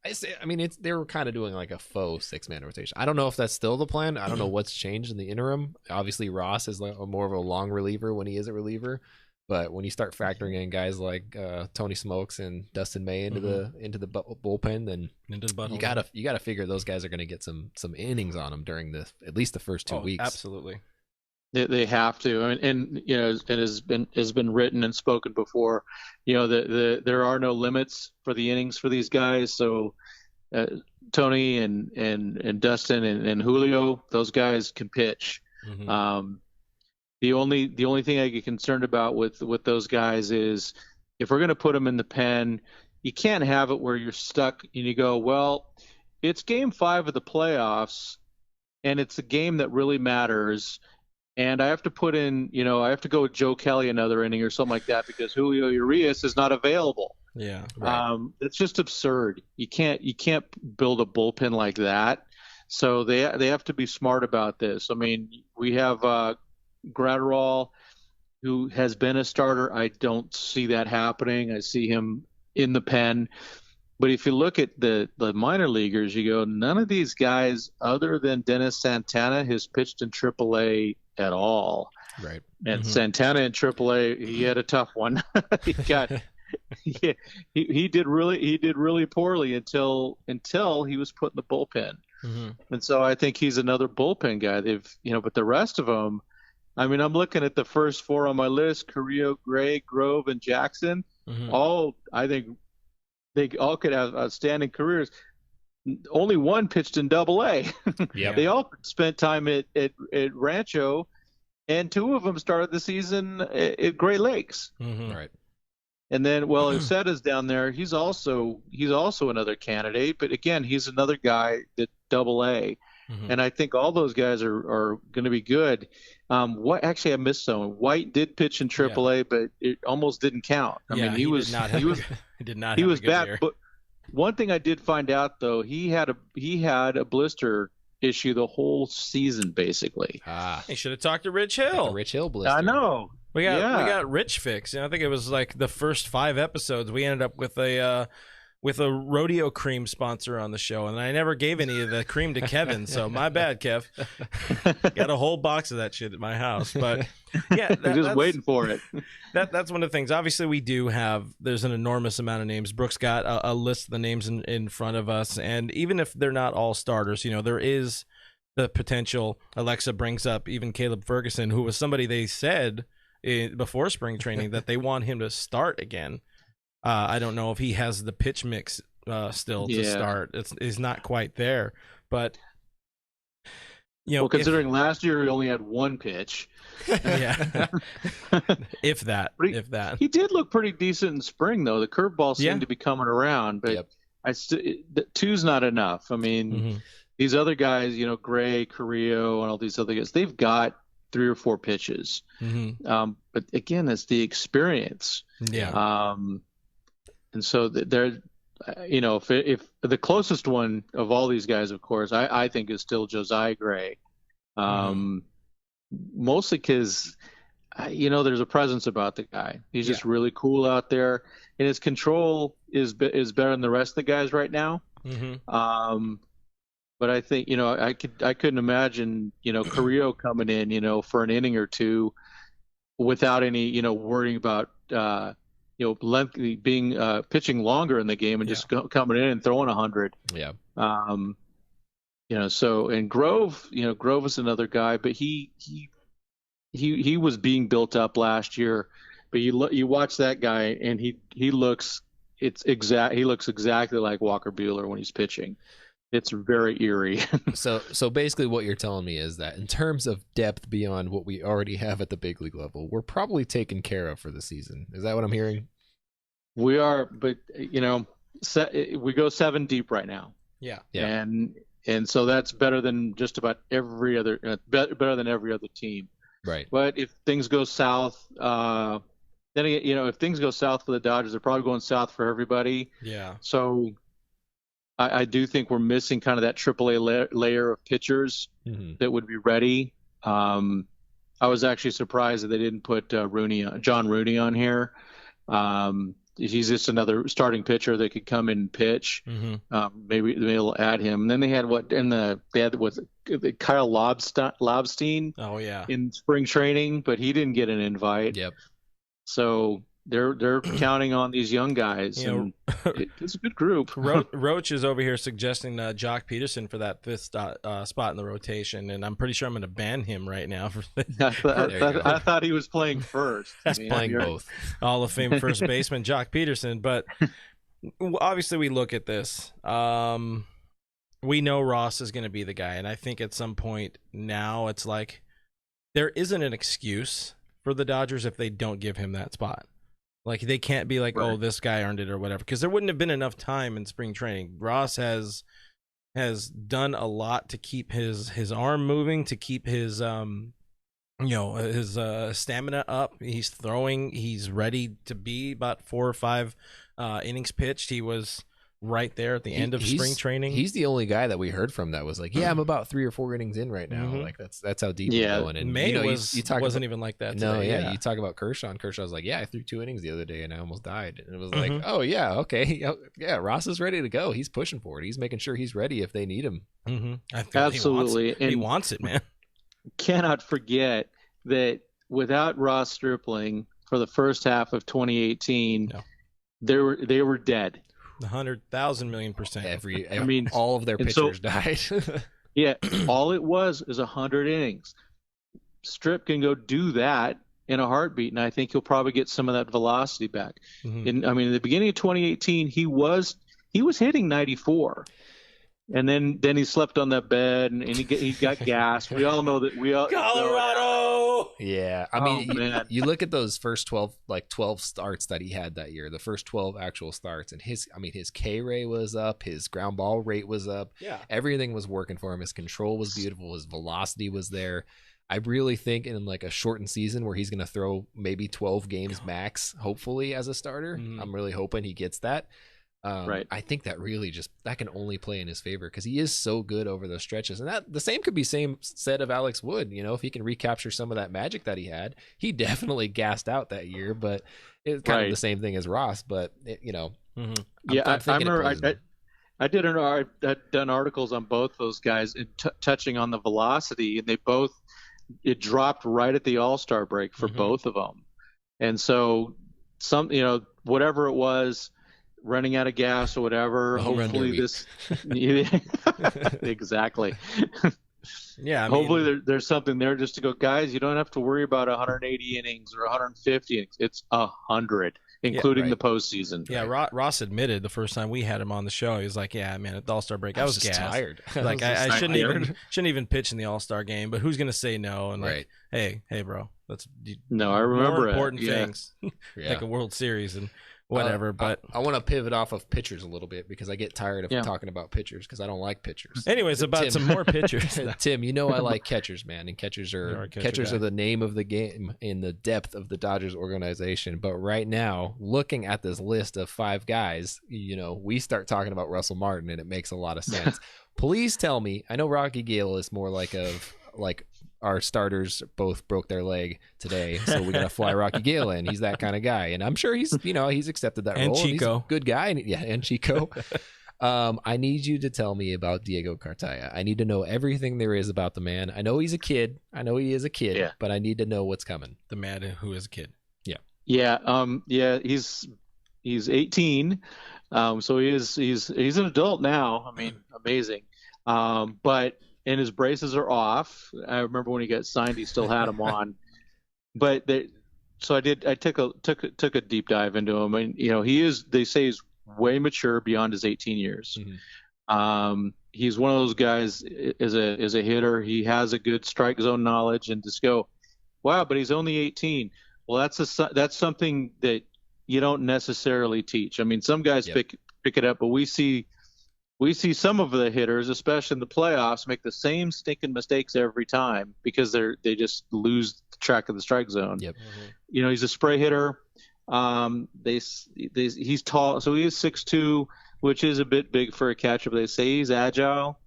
They were kind of doing like a faux 6-man rotation. I don't know if that's still the plan. I don't know what's changed in the interim. Obviously, Ross is like more of a long reliever when he is a reliever, but when you start factoring in guys like Tony Smokes and Dustin May into the bullpen, then into the you gotta figure those guys are going to get some innings on them during at least the first 2 weeks. Absolutely. They have to. I mean, and it has been written and spoken before. There are no limits for the innings for these guys. So Tony and Dustin and Julio, those guys can pitch. Mhm. The only thing I get concerned about with those guys is if we're going to put them in the pen, you can't have it where you're stuck and you go, well, it's game 5 of the playoffs, and it's a game that really matters. And I have to put in, I have to go with Joe Kelly another inning or something like that because Julio Urias is not available. Yeah. Right. It's just absurd. You can't build a bullpen like that. So they have to be smart about this. I mean, we have Gratterall, who has been a starter. I don't see that happening. I see him in the pen. But if you look at the minor leaguers, you go, none of these guys, other than Dennis Santana, has pitched in AAA at all. Right. And Santana in AAA, he had a tough one. he did really poorly until he was put in the bullpen. And so I think he's another bullpen guy. But the rest of them, I mean, I'm looking at the first 4 on my list: Carrillo, Gray, Grove, and Jackson. All, I think, they all could have outstanding careers. Only one pitched in AA. Yep. They all spent time at Rancho, and 2 of them started the season at Great Lakes. Right. And then, well, Uceda's down there. He's also another candidate, but again, he's another guy that AA. And I think all those guys are going to be good. Actually, I missed someone. White did pitch in AAA, but it almost didn't count. I mean, he was bad. But one thing I did find out though, he had a blister issue the whole season basically. He should have talked to Rich Hill. The Rich Hill blister. I know. We got Rich fixed. I think it was like the first 5 episodes we ended up with a rodeo cream sponsor on the show, and I never gave any of the cream to Kevin, so my bad, Kev. Got a whole box of that shit at my house, but yeah, I'm just waiting for it. That's one of the things. Obviously, we do have. There's an enormous amount of names. Brooks got a list of the names in front of us, and even if they're not all starters, there is the potential. Alexa brings up even Caleb Ferguson, who was somebody they said before spring training that they want him to start again. I don't know if he has the pitch mix still to start. It's not quite there, but considering last year he only had 1 pitch, yeah, if that. He did look pretty decent in spring though. The curveball seemed to be coming around, but two's not enough. I mean, these other guys, Gray, Carrillo, and all these other guys, they've got 3 or 4 pitches. But again, it's the experience. Yeah. And so they're, if the closest one of all these guys, of course, I think is still Josiah Gray, mostly because, there's a presence about the guy. He's just really cool out there, and his control is better than the rest of the guys right now. But I think, I couldn't imagine, Carrillo coming in, for an inning or 2 without any, worrying about, lengthy being pitching longer in the game and just coming in and throwing 100. Yeah. So and Grove, Grove is another guy, but he was being built up last year. But you watch that guy, and he looks he looks exactly like Walker Buehler when he's pitching. It's very eerie. So basically what you're telling me is that in terms of depth beyond what we already have at the big league level, we're probably taken care of for the season. Is that what I'm hearing? We are, but we go 7 deep right now. Yeah. And so that's better than just about every other better than every other team. Right. But if things go south, then again, if things go south for the Dodgers, they're probably going south for everybody. Yeah. So I do think we're missing kind of that AAA layer of pitchers that would be ready. I was actually surprised that they didn't put John Rooney on here. He's just another starting pitcher that could come in and pitch. Maybe they'll add him. And then they had Kyle Lobstein. Oh yeah. In spring training, but he didn't get an invite. Yep. So they're counting on these young guys. It's a good group. Roach is over here suggesting Jock Peterson for that 5th spot in the rotation, and I'm pretty sure I'm going to ban him right now. I thought he was playing first. He's playing both. Hall of Fame first baseman Jock Peterson, but obviously we look at this. We know Ross is going to be the guy, and I think at some point now it's like there isn't an excuse for the Dodgers if they don't give him that spot. Like, they can't be like, oh, this guy earned it or whatever, because there wouldn't have been enough time in spring training. Ross has done a lot to keep his arm moving, to keep his his stamina up. He's throwing. He's ready to be about 4 or 5 innings pitched. He was right there at the end of spring training. He's the only guy that we heard from that was like, yeah, I'm about 3 or 4 innings in right now. Like that's how deep we're going. And May wasn't even like that. No, today. You talk about Kershaw, and Kershaw was like, yeah, I threw 2 innings the other day and I almost died. And it was like, oh yeah, okay, yeah, Ross is ready to go. He's pushing for it. He's making sure he's ready if they need him. Absolutely, he wants it, man. Cannot forget that without Ross Stripling for the first half of 2018, they were dead. 100,000 million%. All of their pitchers died. Yeah, all it was is 100 innings. Strip can go do that in a heartbeat, and I think he'll probably get some of that velocity back. In the beginning of 2018, he was hitting 94, and then he slept on that bed and he got gas. We all know that. Colorado. Yeah, I mean, you look at those first 12 starts that he had that year, the first 12 actual starts, and his K rate was up, his ground ball rate was up, everything was working for him. His control was beautiful, his velocity was there. I really think in like a shortened season where he's going to throw maybe 12 games max, hopefully as a starter, I'm really hoping he gets that. I think that really that can only play in his favor because he is so good over those stretches, and that the same could be said of Alex Wood. If he can recapture some of that magic that he had, he definitely gassed out that year, but it's kind of the same thing as Ross. But I remember I've done articles on both those guys and touching on the velocity, and it dropped right at the All-Star break for both of them, and so whatever it was. Running out of gas or whatever. Hopefully this exactly. Yeah. Hopefully there's something there just to go, guys. You don't have to worry about 180 innings or 150 innings. It's 100, including the postseason. Yeah. Ross admitted the first time we had him on the show, he was like, "Yeah, man, at the All-Star break, I was just tired. Like I shouldn't even pitch in the All-Star game. But who's gonna say no? And like, hey, bro, I remember more important things like a World Series and." Whatever, but I want to pivot off of pitchers a little bit because I get tired of talking about pitchers because I don't like pitchers. Anyways, about some more pitchers. Tim, I like catchers, man, and catchers are the name of the game in the depth of the Dodgers organization. But right now, looking at this list of 5 guys, we start talking about Russell Martin, and it makes a lot of sense. Please tell me. I know Rocky Gale is more like our starters both broke their leg today, so we gotta fly Rocky Gale in. He's that kind of guy, and I'm sure he's accepted that role. And Chico, he's a good guy, and Chico. I need you to tell me about Diego Cartaya. I need to know everything there is about the man. I know he's a kid. I know he is a kid, but I need to know what's coming. The man who is a kid. Yeah. He's 18, so he's an adult now. I mean, amazing. But and his braces are off. I remember when he got signed, he still had them on. But so I took a deep dive into him, and they say he's way mature beyond his 18 years. He's one of those guys as a hitter. He has a good strike zone knowledge, and just go, wow, but he's only 18. Well, that's something that you don't necessarily teach. I mean, some guys pick it up, but we see some of the hitters, especially in the playoffs, make the same stinking mistakes every time because they just lose track of the strike zone. Yep. He's a spray hitter. He's tall, so he is 6'2", which is a bit big for a catcher, but they say he's agile.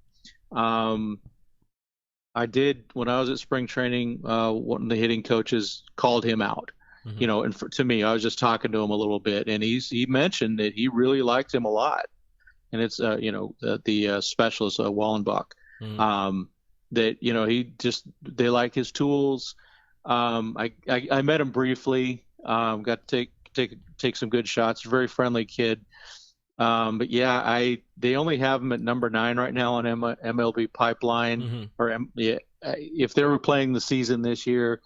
I did, when I was at spring training, one of the hitting coaches called him out. And to me, I was just talking to him a little bit, and he mentioned that he really liked him a lot. And it's the specialist Wallenbach, that they like his tools. I met him briefly. Got to take some good shots. Very friendly kid. But yeah, they only have him at number 9 right now on MLB Pipeline. If they were playing the season this year,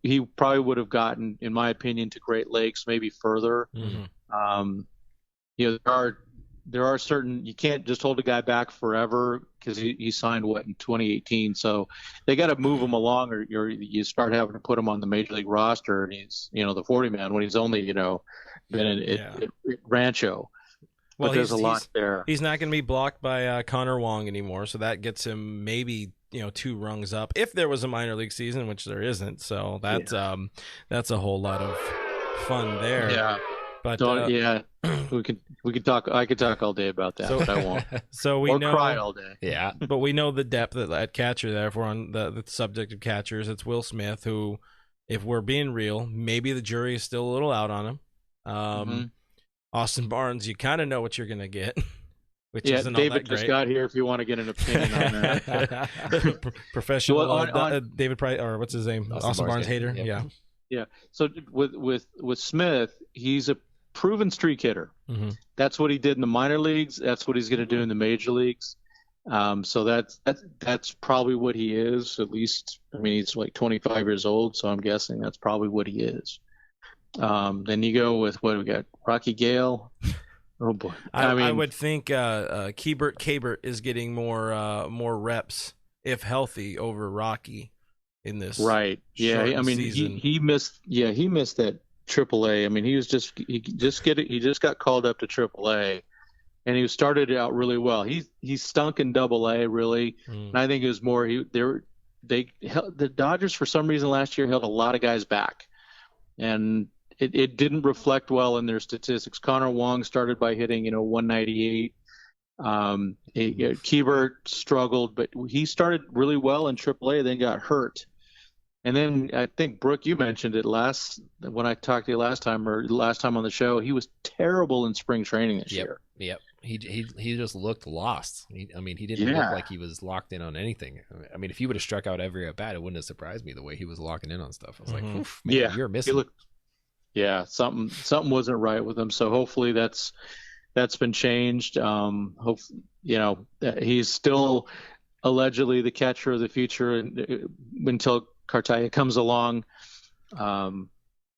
he probably would have gotten, in my opinion, to Great Lakes, maybe further. There are certain, you can't just hold a guy back forever because he signed in 2018. So they got to move him along, or you start having to put him on the major league roster, and he's the 40-man when he's only been at Rancho. Well, there's a lot there. He's not going to be blocked by Connor Wong anymore, so that gets him maybe 2 rungs up if there was a minor league season, which there isn't. So that's a whole lot of fun there. Yeah. But we could talk. I could talk all day about that, but I won't. So we know, cry all day. Yeah. But we know the depth at catcher there. If we're on the subject of catchers, it's Will Smith, who, if we're being real, maybe the jury is still a little out on him. Austin Barnes, you kind of know what you're going to get, which isn't all David that great. just got here if you want to get an opinion on that. Professional David Price, or what's his name? Austin Barnes hater. Yep. Yeah. So with Smith, he's a proven streak hitter. That's what he did in the minor leagues. That's what he's going to do in the major leagues. So that's probably what he is. At least, I mean, he's like 25 years old, so I'm guessing that's probably what he is. Then you go with what we got, Rocky Gale. Oh boy, I would think Kabert is getting more reps if healthy over Rocky in this. Right. Yeah. I mean, season. he missed that AAA. I mean, he just got called up to AAA, and he started out really well. He stunk in AA really, and I think it was more the Dodgers for some reason last year held a lot of guys back, and it didn't reflect well in their statistics. Connor Wong started by hitting 198. Keibert struggled, but he started really well in AAA, then got hurt. And then I think, Brooke, you mentioned it when I talked to you last time on the show. He was terrible in spring training this year. Yep. He just looked lost. He didn't look like he was locked in on anything. I mean, if he would have struck out every at bat, it wouldn't have surprised me the way he was locking in on stuff. I was like, oof, man, you're missing. Something wasn't right with him. So hopefully that's been changed. He's still allegedly the catcher of the future until Cartaya comes along. And I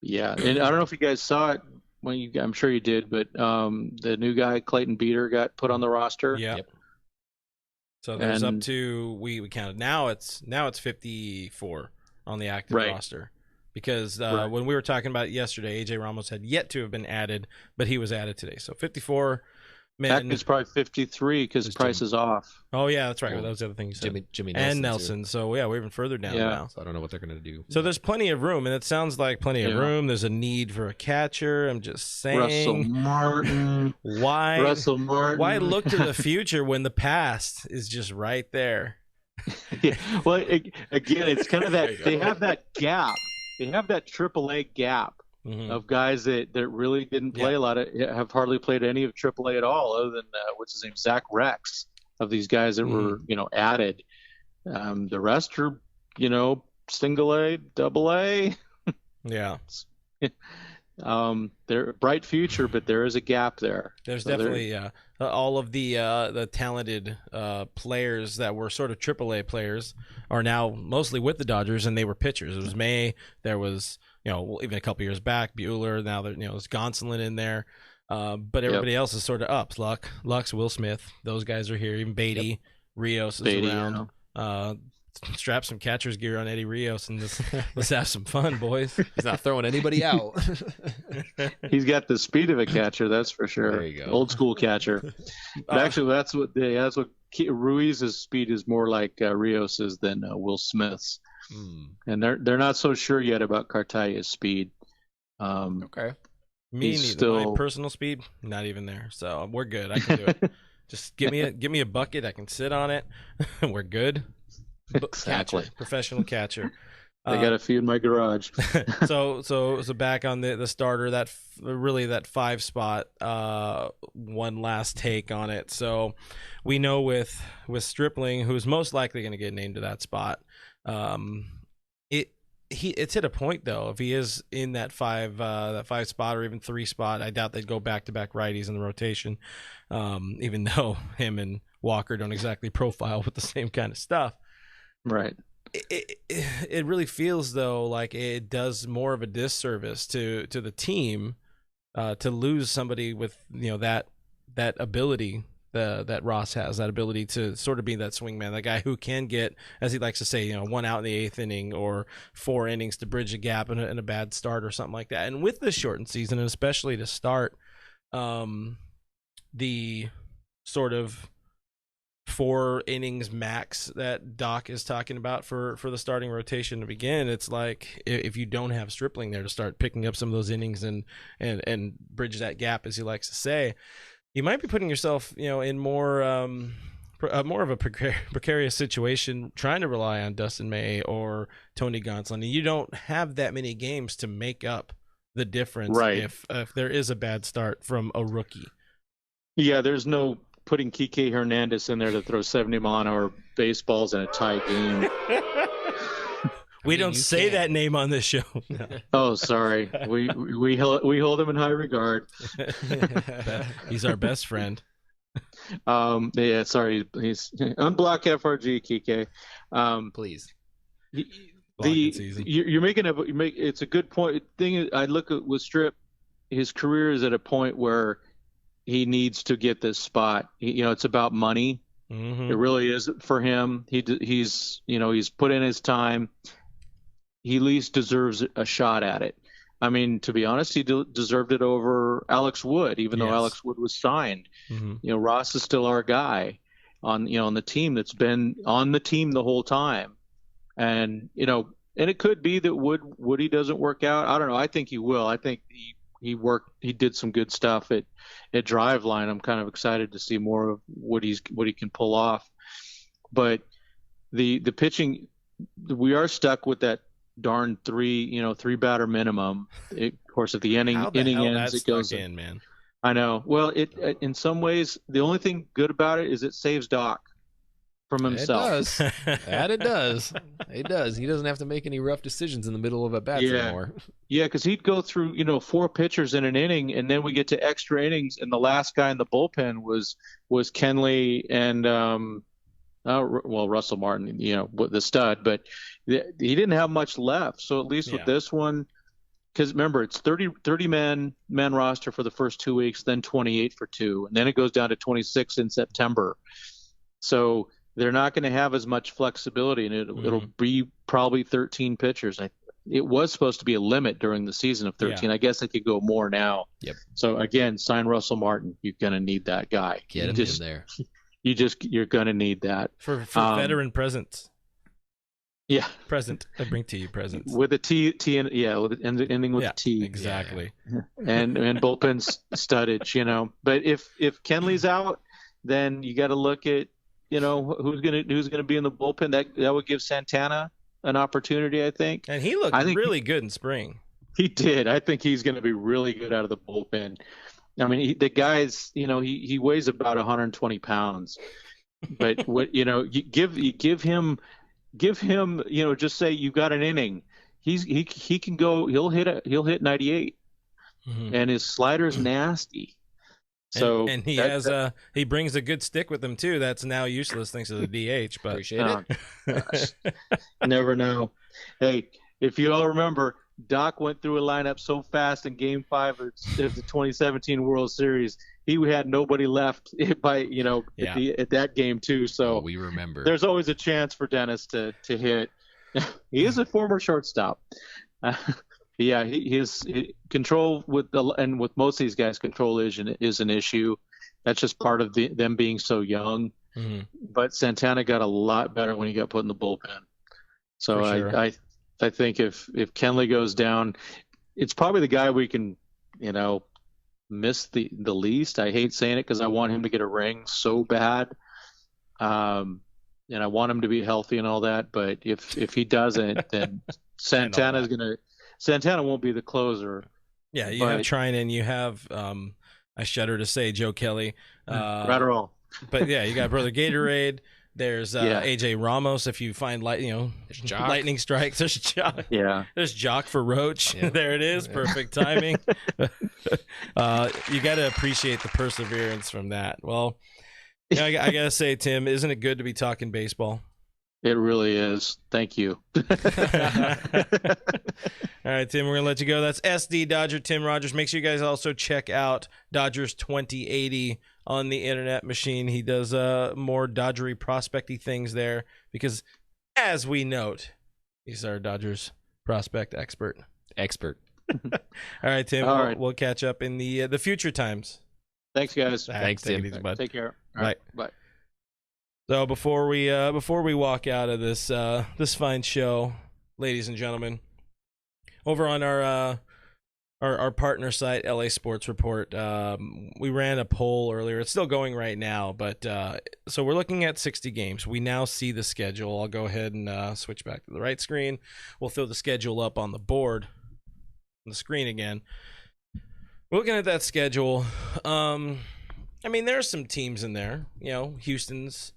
don't know if you guys saw it I'm sure you did, but the new guy, Clayton Beater, got put on the roster. Yeah. Yep. So there's up to we counted. Now it's 54 on the active roster. Because when we were talking about it yesterday, AJ Ramos had yet to have been added, but he was added today. So 54 men. It's probably 53 because Price is off. Oh, yeah, that's right. That was the other thing you said. Jimmy Nelson. And Nelson. Too. So, yeah, we're even further down now. So I don't know what they're going to do. So there's plenty of room, and it sounds like plenty of room. There's a need for a catcher. I'm just saying. Russell Martin. Why look to the future when the past is just right there? Well, again, it's kind of that they have that gap. They have that AAA gap of guys that really didn't play a lot have hardly played any of AAA at all, other than what's his name, Zach Rex, of these guys that were added. The rest are single A, double A. Yeah. They're a bright future, but there is a gap there. There's definitely all of the talented players that were sort of AAA players are now mostly with the Dodgers, and they were pitchers. It was May. There was even a couple years back Bueller. Now there's Gonsolin in there, but everybody else is sort of up. Lux, Will Smith. Those guys are here. Even Beatty, Rios is around. Strap some catcher's gear on Eddie Rios and let's have some fun, boys. He's not throwing anybody out. He's got the speed of a catcher, that's for sure. There you go. Old school catcher. But actually, that's what Ruiz's speed is more like Rios's than Will Smith's. And they're not so sure yet about Cartaya's speed. Okay. Me neither. Still... My personal speed, not even there. So we're good. I can do it. Just give me a bucket. I can sit on it. We're good. Exactly. Professional catcher. I got a few in my garage. so back on the starter, that 5 spot. One last take on it. So we know with Stripling, who's most likely going to get named to that spot. It's hit a point though. If he is in that 5 spot or even 3 spot, I doubt they'd go back to back righties in the rotation. Even though him and Walker don't exactly profile with the same kind of stuff. Right. It really feels though like it does more of a disservice to the team to lose somebody with that ability that Ross has, that ability to sort of be that swing man, that guy who can get, as he likes to say, 1 out in the 8th inning or 4 innings to bridge a gap in a bad start or something like that. And with this shortened season, and especially to start the sort of 4 innings max that Doc is talking about for the starting rotation to begin, it's like if you don't have Stripling there to start picking up some of those innings and bridge that gap, as he likes to say, you might be putting yourself in more of a precarious situation trying to rely on Dustin May or Tony Gonsolin. And you don't have that many games to make up the difference if there is a bad start from a rookie. Yeah, there's no putting Kike Hernandez in there to throw 70-mile-an-hour baseballs in a tie game. We don't say that name on this show. No. Oh, sorry. We hold him in high regard. He's our best friend. Yeah, sorry. He's unblock FRG, Kike. Please. You're making it's a good point. Thing I look at with Strip, his career is at a point where he needs to get this spot. It's about money. Mm-hmm. It really is for him. He's put in his time. He at least deserves a shot at it. I mean, to be honest, he deserved it over Alex Wood, even though Alex Wood was signed. Mm-hmm. Ross is still our guy on the team that's been on the team the whole time. And it could be that Woody doesn't work out. I don't know. I think he will. I think he did some good stuff at Driveline. I'm kind of excited to see more of what he can pull off. But the pitching, we are stuck with that darn 3 batter minimum. Of course, at the inning ends, it goes in, man. I know. Well, it in some ways, the only thing good about it is it saves Doc from himself. It does. That it does. It does. He doesn't have to make any rough decisions in the middle of at bats anymore. Yeah, because he'd go through 4 pitchers in an inning, and then we get to extra innings, and the last guy in the bullpen was Kenley and Russell Martin, the stud, but he didn't have much left. So at least with this one, because remember, it's 30 man roster for the first 2 weeks, then 28 for 2, and then it goes down to 26 in September. So they're not going to have as much flexibility, and it'll be probably 13 pitchers. It was supposed to be a limit during the season of 13. Yeah. I guess they could go more now. Yep. So again, sign Russell Martin. You're going to need that guy. Get him in there. You're going to need that for veteran presence. Yeah, present. I bring to you presents with a T and ending with a T. Exactly. And bullpen studdage, But if Kenley's out, then you got to look at who's gonna be in the bullpen. That would give Santana an opportunity, I think. And he looked really good in spring. He did. I think he's going to be really good out of the bullpen. I mean, the guy's, he weighs about 120 pounds, but you give him, just say you've got an inning. He can go. He'll hit 98. and his slider's nasty. So and he brings a good stick with him too. That's now useless thanks to the DH. But Appreciate it. You never know. Hey, if you all remember, Doc went through a lineup so fast in Game 5 of the 2017 World Series. He had nobody left by at that game too. So we remember. There's always a chance for Dennis to hit. He is a former shortstop. His control with most of these guys, control is an issue. That's just part of them being so young. Mm-hmm. But Santana got a lot better when he got put in the bullpen. So sure. I think if Kenley goes down, it's probably the guy we can miss the least. I hate saying it because I want him to get a ring so bad, and I want him to be healthy and all that. But if he doesn't, then Santana won't be the closer. Yeah, you have Trinan, you have I shudder to say Joe Kelly. Right or wrong. But yeah, you got Brother Gatorade. There's AJ Ramos. If you find lightning strikes, there's Jock. Yeah, there's Jock for Roach. Yeah. There it is. Perfect timing. You got to appreciate the perseverance from that. Well, I gotta say, Tim, isn't it good to be talking baseball? It really is. Thank you. All right, Tim, we're going to let you go. That's SD Dodger Tim Rogers. Make sure you guys also check out Dodgers 2080 on the internet machine. He does more Dodgery prospecty things there because, as we note, he's our Dodgers prospect expert. All right, Tim, we'll catch up in the future times. Thanks, guys. Thanks, Tim. Easy, bud. Take care. All right. Bye. So before we walk out of this fine show, ladies and gentlemen, over on our partner site, LA Sports Report, we ran a poll earlier. It's still going right now, but so we're looking at 60 games. We now see the schedule. I'll go ahead and switch back to the right screen. We'll throw the schedule up on the board, on the screen again. We're looking at that schedule. There are some teams in there. Houston's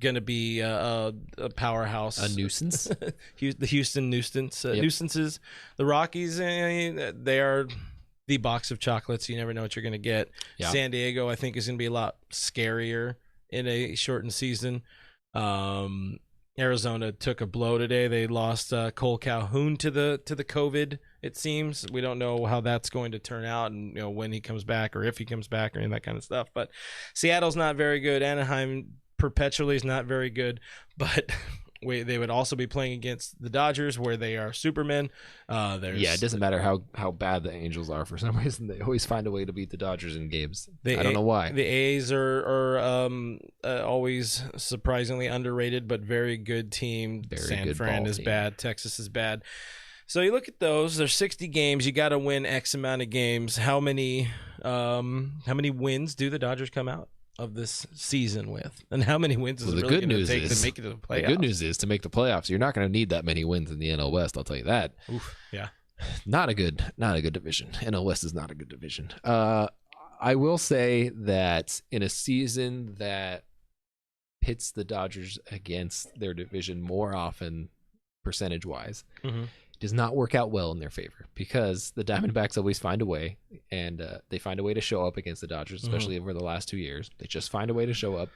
going to be a powerhouse. A nuisance. The Houston nuisances. The Rockies, they are the box of chocolates. You never know what you're going to get. Yeah. San Diego, I think, is going to be a lot scarier in a shortened season. Arizona took a blow today. They lost Cole Calhoun to the COVID, it seems. We don't know how that's going to turn out and when he comes back or if he comes back or any of that kind of stuff. But Seattle's not very good. Anaheim perpetually is not very good, but they would also be playing against the Dodgers where they are supermen. It doesn't matter how bad the Angels are. For some reason, they always find a way to beat the Dodgers in games. I don't know why. The A's are always surprisingly underrated, but very good team. San Fran is bad. Texas is bad. So you look at those. There's 60 games. You got to win X amount of games. How many wins do the Dodgers come out of this season with, and how many wins is it really going to take to make it to the playoffs? The good news is to make the playoffs, you're not going to need that many wins in the NL West. I'll tell you that. Oof, yeah, not a good division. NL West is not a good division. I will say that in a season that pits the Dodgers against their division more often, percentage wise. Mm-hmm. Does not work out well in their favor because the Diamondbacks always find a way, and they find a way to show up against the Dodgers, especially over the last 2 years. They just find a way to show up.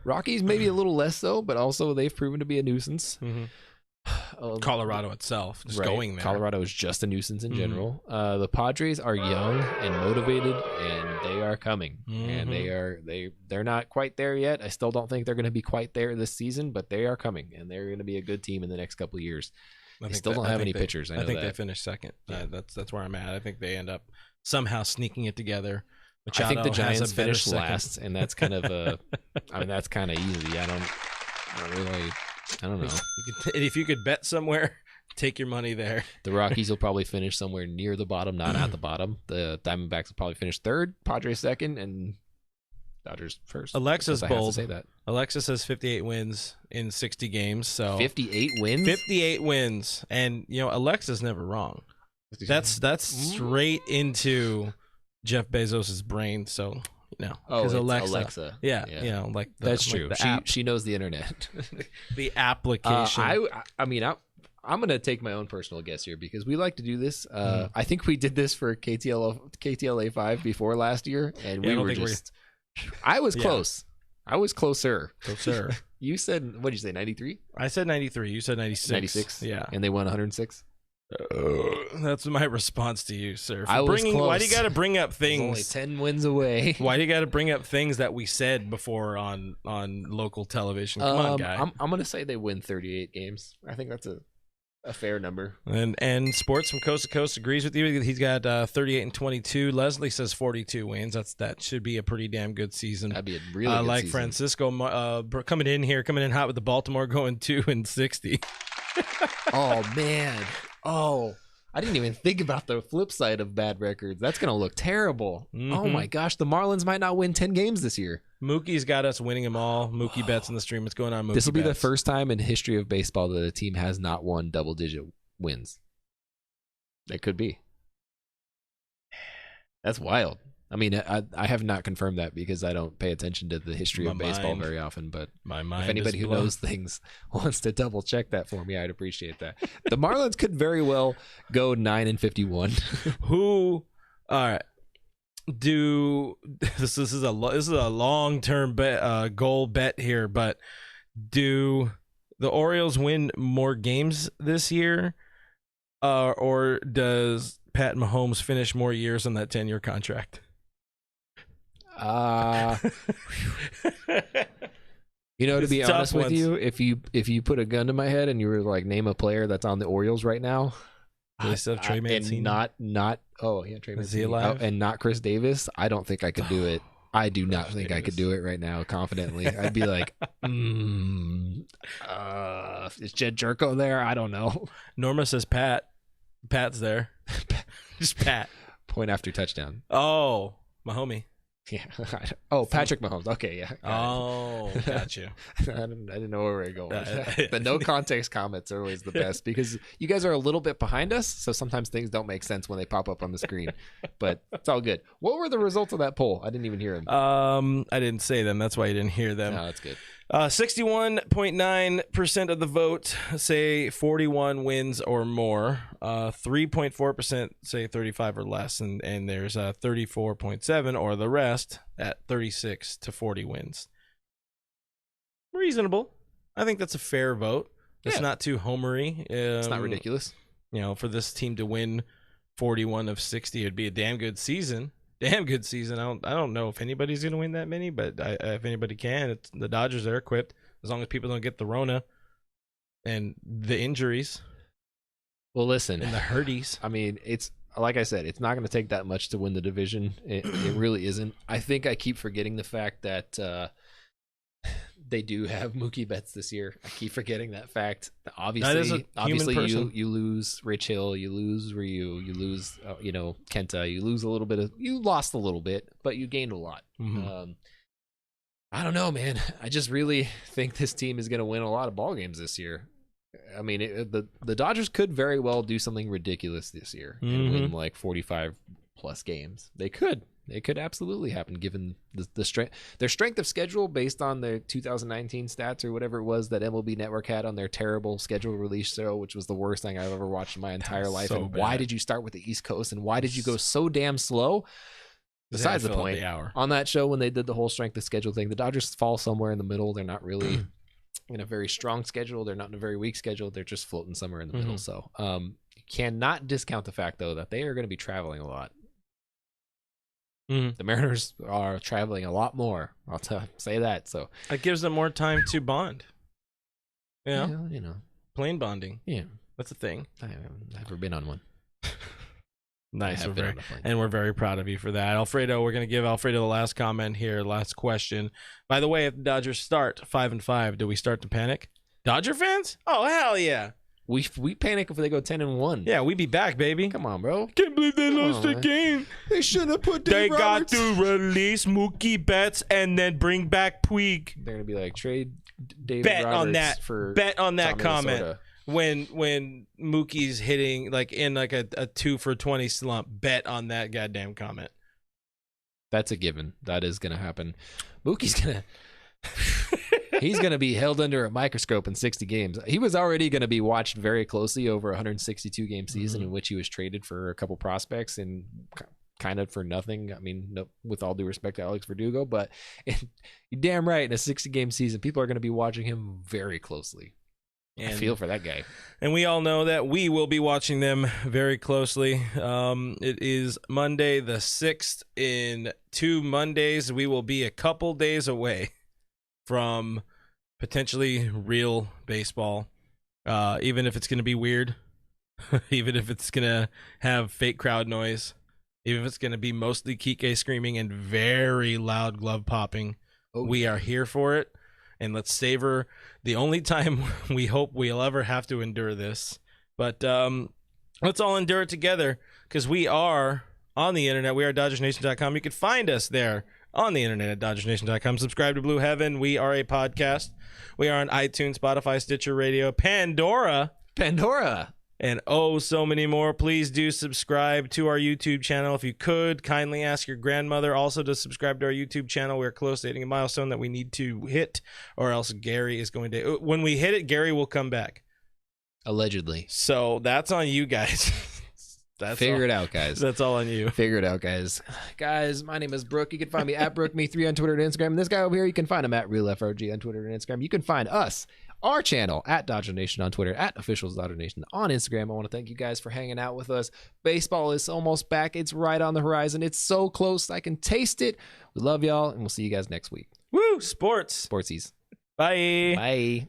Rockies maybe a little less so, but also they've proven to be a nuisance. Mm-hmm. Colorado itself, going there. Colorado is just a nuisance in general. The Padres are young and motivated, and they are coming. And they're not quite there yet. I still don't think they're going to be quite there this season, but they are coming, and they're going to be a good team in the next couple of years. They still don't have any pitchers. I think they finished second. Yeah. That's where I'm at. I think they end up somehow sneaking it together. Machado, I think the Giants finished last, and that's kind of that's kind of easy. I don't know. If you could bet somewhere, take your money there. The Rockies will probably finish somewhere near the bottom, not at the bottom. The Diamondbacks will probably finish third, Padres second, and Dodgers first. Alexa's bold. Alexis has 58 wins in 60 games. So 58 wins? 58 wins. And, Alexa's never wrong. That's straight into Jeff Bezos' brain. So, because Alexa. Yeah. That's true. She knows the internet. The application. I'm going to take my own personal guess here because we like to do this. I think we did this for KTLA 5 before last year, and we were just... I was close. I was closer. Closer. You said, what did you say, 93? I said 93. You said 96. 96? Yeah. And they won 106? That's my response to you, sir. I was close. Why do you got to bring up things? Only 10 wins away. Why do you got to bring up things that we said before on local television? Come on, guy. I'm going to say they win 38 games. I think that's a fair number. And Sports from Coast to Coast agrees with you. He's got 38 and 22. Leslie says 42 wins. That should be a pretty damn good season. That'd be a really good like season. Francisco coming in hot with the Baltimore going 2 and 60. Oh man. Oh, I didn't even think about the flip side of bad records. That's going to look terrible. Mm-hmm. Oh my gosh, the Marlins might not win 10 games this year. Mookie's got us winning them all. Mookie bets in the stream. What's going on, Mookie? This will be the bets? first time in history of baseball that a team has not won double-digit wins. It could be. That's wild. I mean, I have not confirmed that because I don't pay attention to the history of baseball very often. But if anybody who knows things wants to double check that for me, I'd appreciate that. The Marlins could very well go 9-51. Who? All right. This is a long-term goal bet here, but do the Orioles win more games this year, or does Pat Mahomes finish more years on that 10-year contract? To be honest with you, if you put a gun to my head and you were like, name a player that's on the Orioles right now, they still have Trey Mancini? Trey Mancini. Is he alive? And not Chris Davis. I don't think I could do it. I do not think I could do it right now confidently. I'd be like, is Jed Jerko there? I don't know. Norma says Pat. Pat's there. Just Pat. Point after touchdown. Oh, my homie. Yeah. Oh, Patrick Mahomes. Okay, yeah. Got you. I didn't know where we were going. The no context comments are always the best because you guys are a little bit behind us, so sometimes things don't make sense when they pop up on the screen. But it's all good. What were the results of that poll? I didn't even hear them. I didn't say them. That's why you didn't hear them. No, that's good. 61.9% of the vote say 41 wins or more. 3.4% say 35 or less, and there's 34.7 or the rest at 36 to 40 wins. Reasonable. I think that's a fair vote. It's not too homery. It's not ridiculous. For this team to win 41 of 60, it'd be a damn good season. Damn good season. I don't know if anybody's going to win that many, but if anybody can, the Dodgers are equipped as long as people don't get the Rona and the injuries. Well, listen, and the hurties. I mean, it's like I said, it's not going to take that much to win the division. It really isn't. I think I keep forgetting the fact that they do have Mookie Betts this year. I keep forgetting that fact. Obviously, you lose Rich Hill, you lose Ryu, you lose Kenta, you lost a little bit, but you gained a lot. Mm-hmm. I don't know, man. I just really think this team is going to win a lot of ball games this year. I mean, the Dodgers could very well do something ridiculous this year and win like 45 plus games. They could. It could absolutely happen given the strength, their strength of schedule based on their 2019 stats or whatever it was that MLB Network had on their terrible schedule release show, which was the worst thing I've ever watched in my entire life. So and why did you start with the East Coast and why did you go so damn slow? Besides the point, on that show when they did the whole strength of schedule thing, the Dodgers fall somewhere in the middle. They're not really in a very strong schedule. They're not in a very weak schedule. They're just floating somewhere in the middle. So you cannot discount the fact, though, that they are going to be traveling a lot. The Mariners are traveling a lot more. I'll say that. So it gives them more time to bond. Plane bonding. Yeah, that's a thing. I've never been on one. Nice. We're very proud of you for that. Alfredo, we're going to give Alfredo the last comment here, last question. By the way, if the Dodgers start 5-5, do we start to panic? Dodger fans? Oh, hell yeah. We panic if they go 10-1. Yeah, we be back, baby. Come on, bro. Can't believe they lost the game. They shouldn't have put Dave Roberts. They got to release Mookie Betts and then bring back Puig. They're gonna be like trade David Roberts bet on that Tommy comment. Minnesota. When Mookie's hitting like in like a 2 for 20 slump, bet on that goddamn comment. That's a given. That is gonna happen. Mookie's gonna He's going to be held under a microscope in 60 games. He was already going to be watched very closely over a 162 game season in which he was traded for a couple prospects and kind of for nothing. I mean, no, with all due respect to Alex Verdugo, but you're damn right, in a 60 game season, people are going to be watching him very closely. And I feel for that guy. And we all know that we will be watching them very closely. It is Monday the 6th. In 2 Mondays, we will be a couple days away from potentially real baseball. Even if it's going to be weird, even if it's going to have fake crowd noise, even if it's going to be mostly Kike screaming and very loud glove popping, we are here for it. And let's savor the only time we hope we'll ever have to endure this. But let's all endure it together, because we are on the internet. We are DodgersNation.com. You can find us there on the internet at DodgersNation.com. Subscribe to Blue Heaven. We are a podcast. We are on iTunes, Spotify, Stitcher Radio, Pandora, and so many more. Please do subscribe to our YouTube channel. If you could, kindly ask your grandmother also to subscribe to our YouTube channel. We're close to hitting a milestone that we need to hit, or else Gary is going to... When we hit it, Gary will come back. Allegedly. So that's on you guys. Figure it out, guys. That's all on you. Figure it out, guys. Guys, my name is Brooke. You can find me at BrookeMe3 on Twitter and Instagram. And this guy over here, you can find him at RealFRG on Twitter and Instagram. You can find us, our channel, at Dodger Nation on Twitter, at Officials Dodger Nation on Instagram. I want to thank you guys for hanging out with us. Baseball is almost back. It's right on the horizon. It's so close. I can taste it. We love y'all, and we'll see you guys next week. Woo! Sports. Sportsies. Bye. Bye.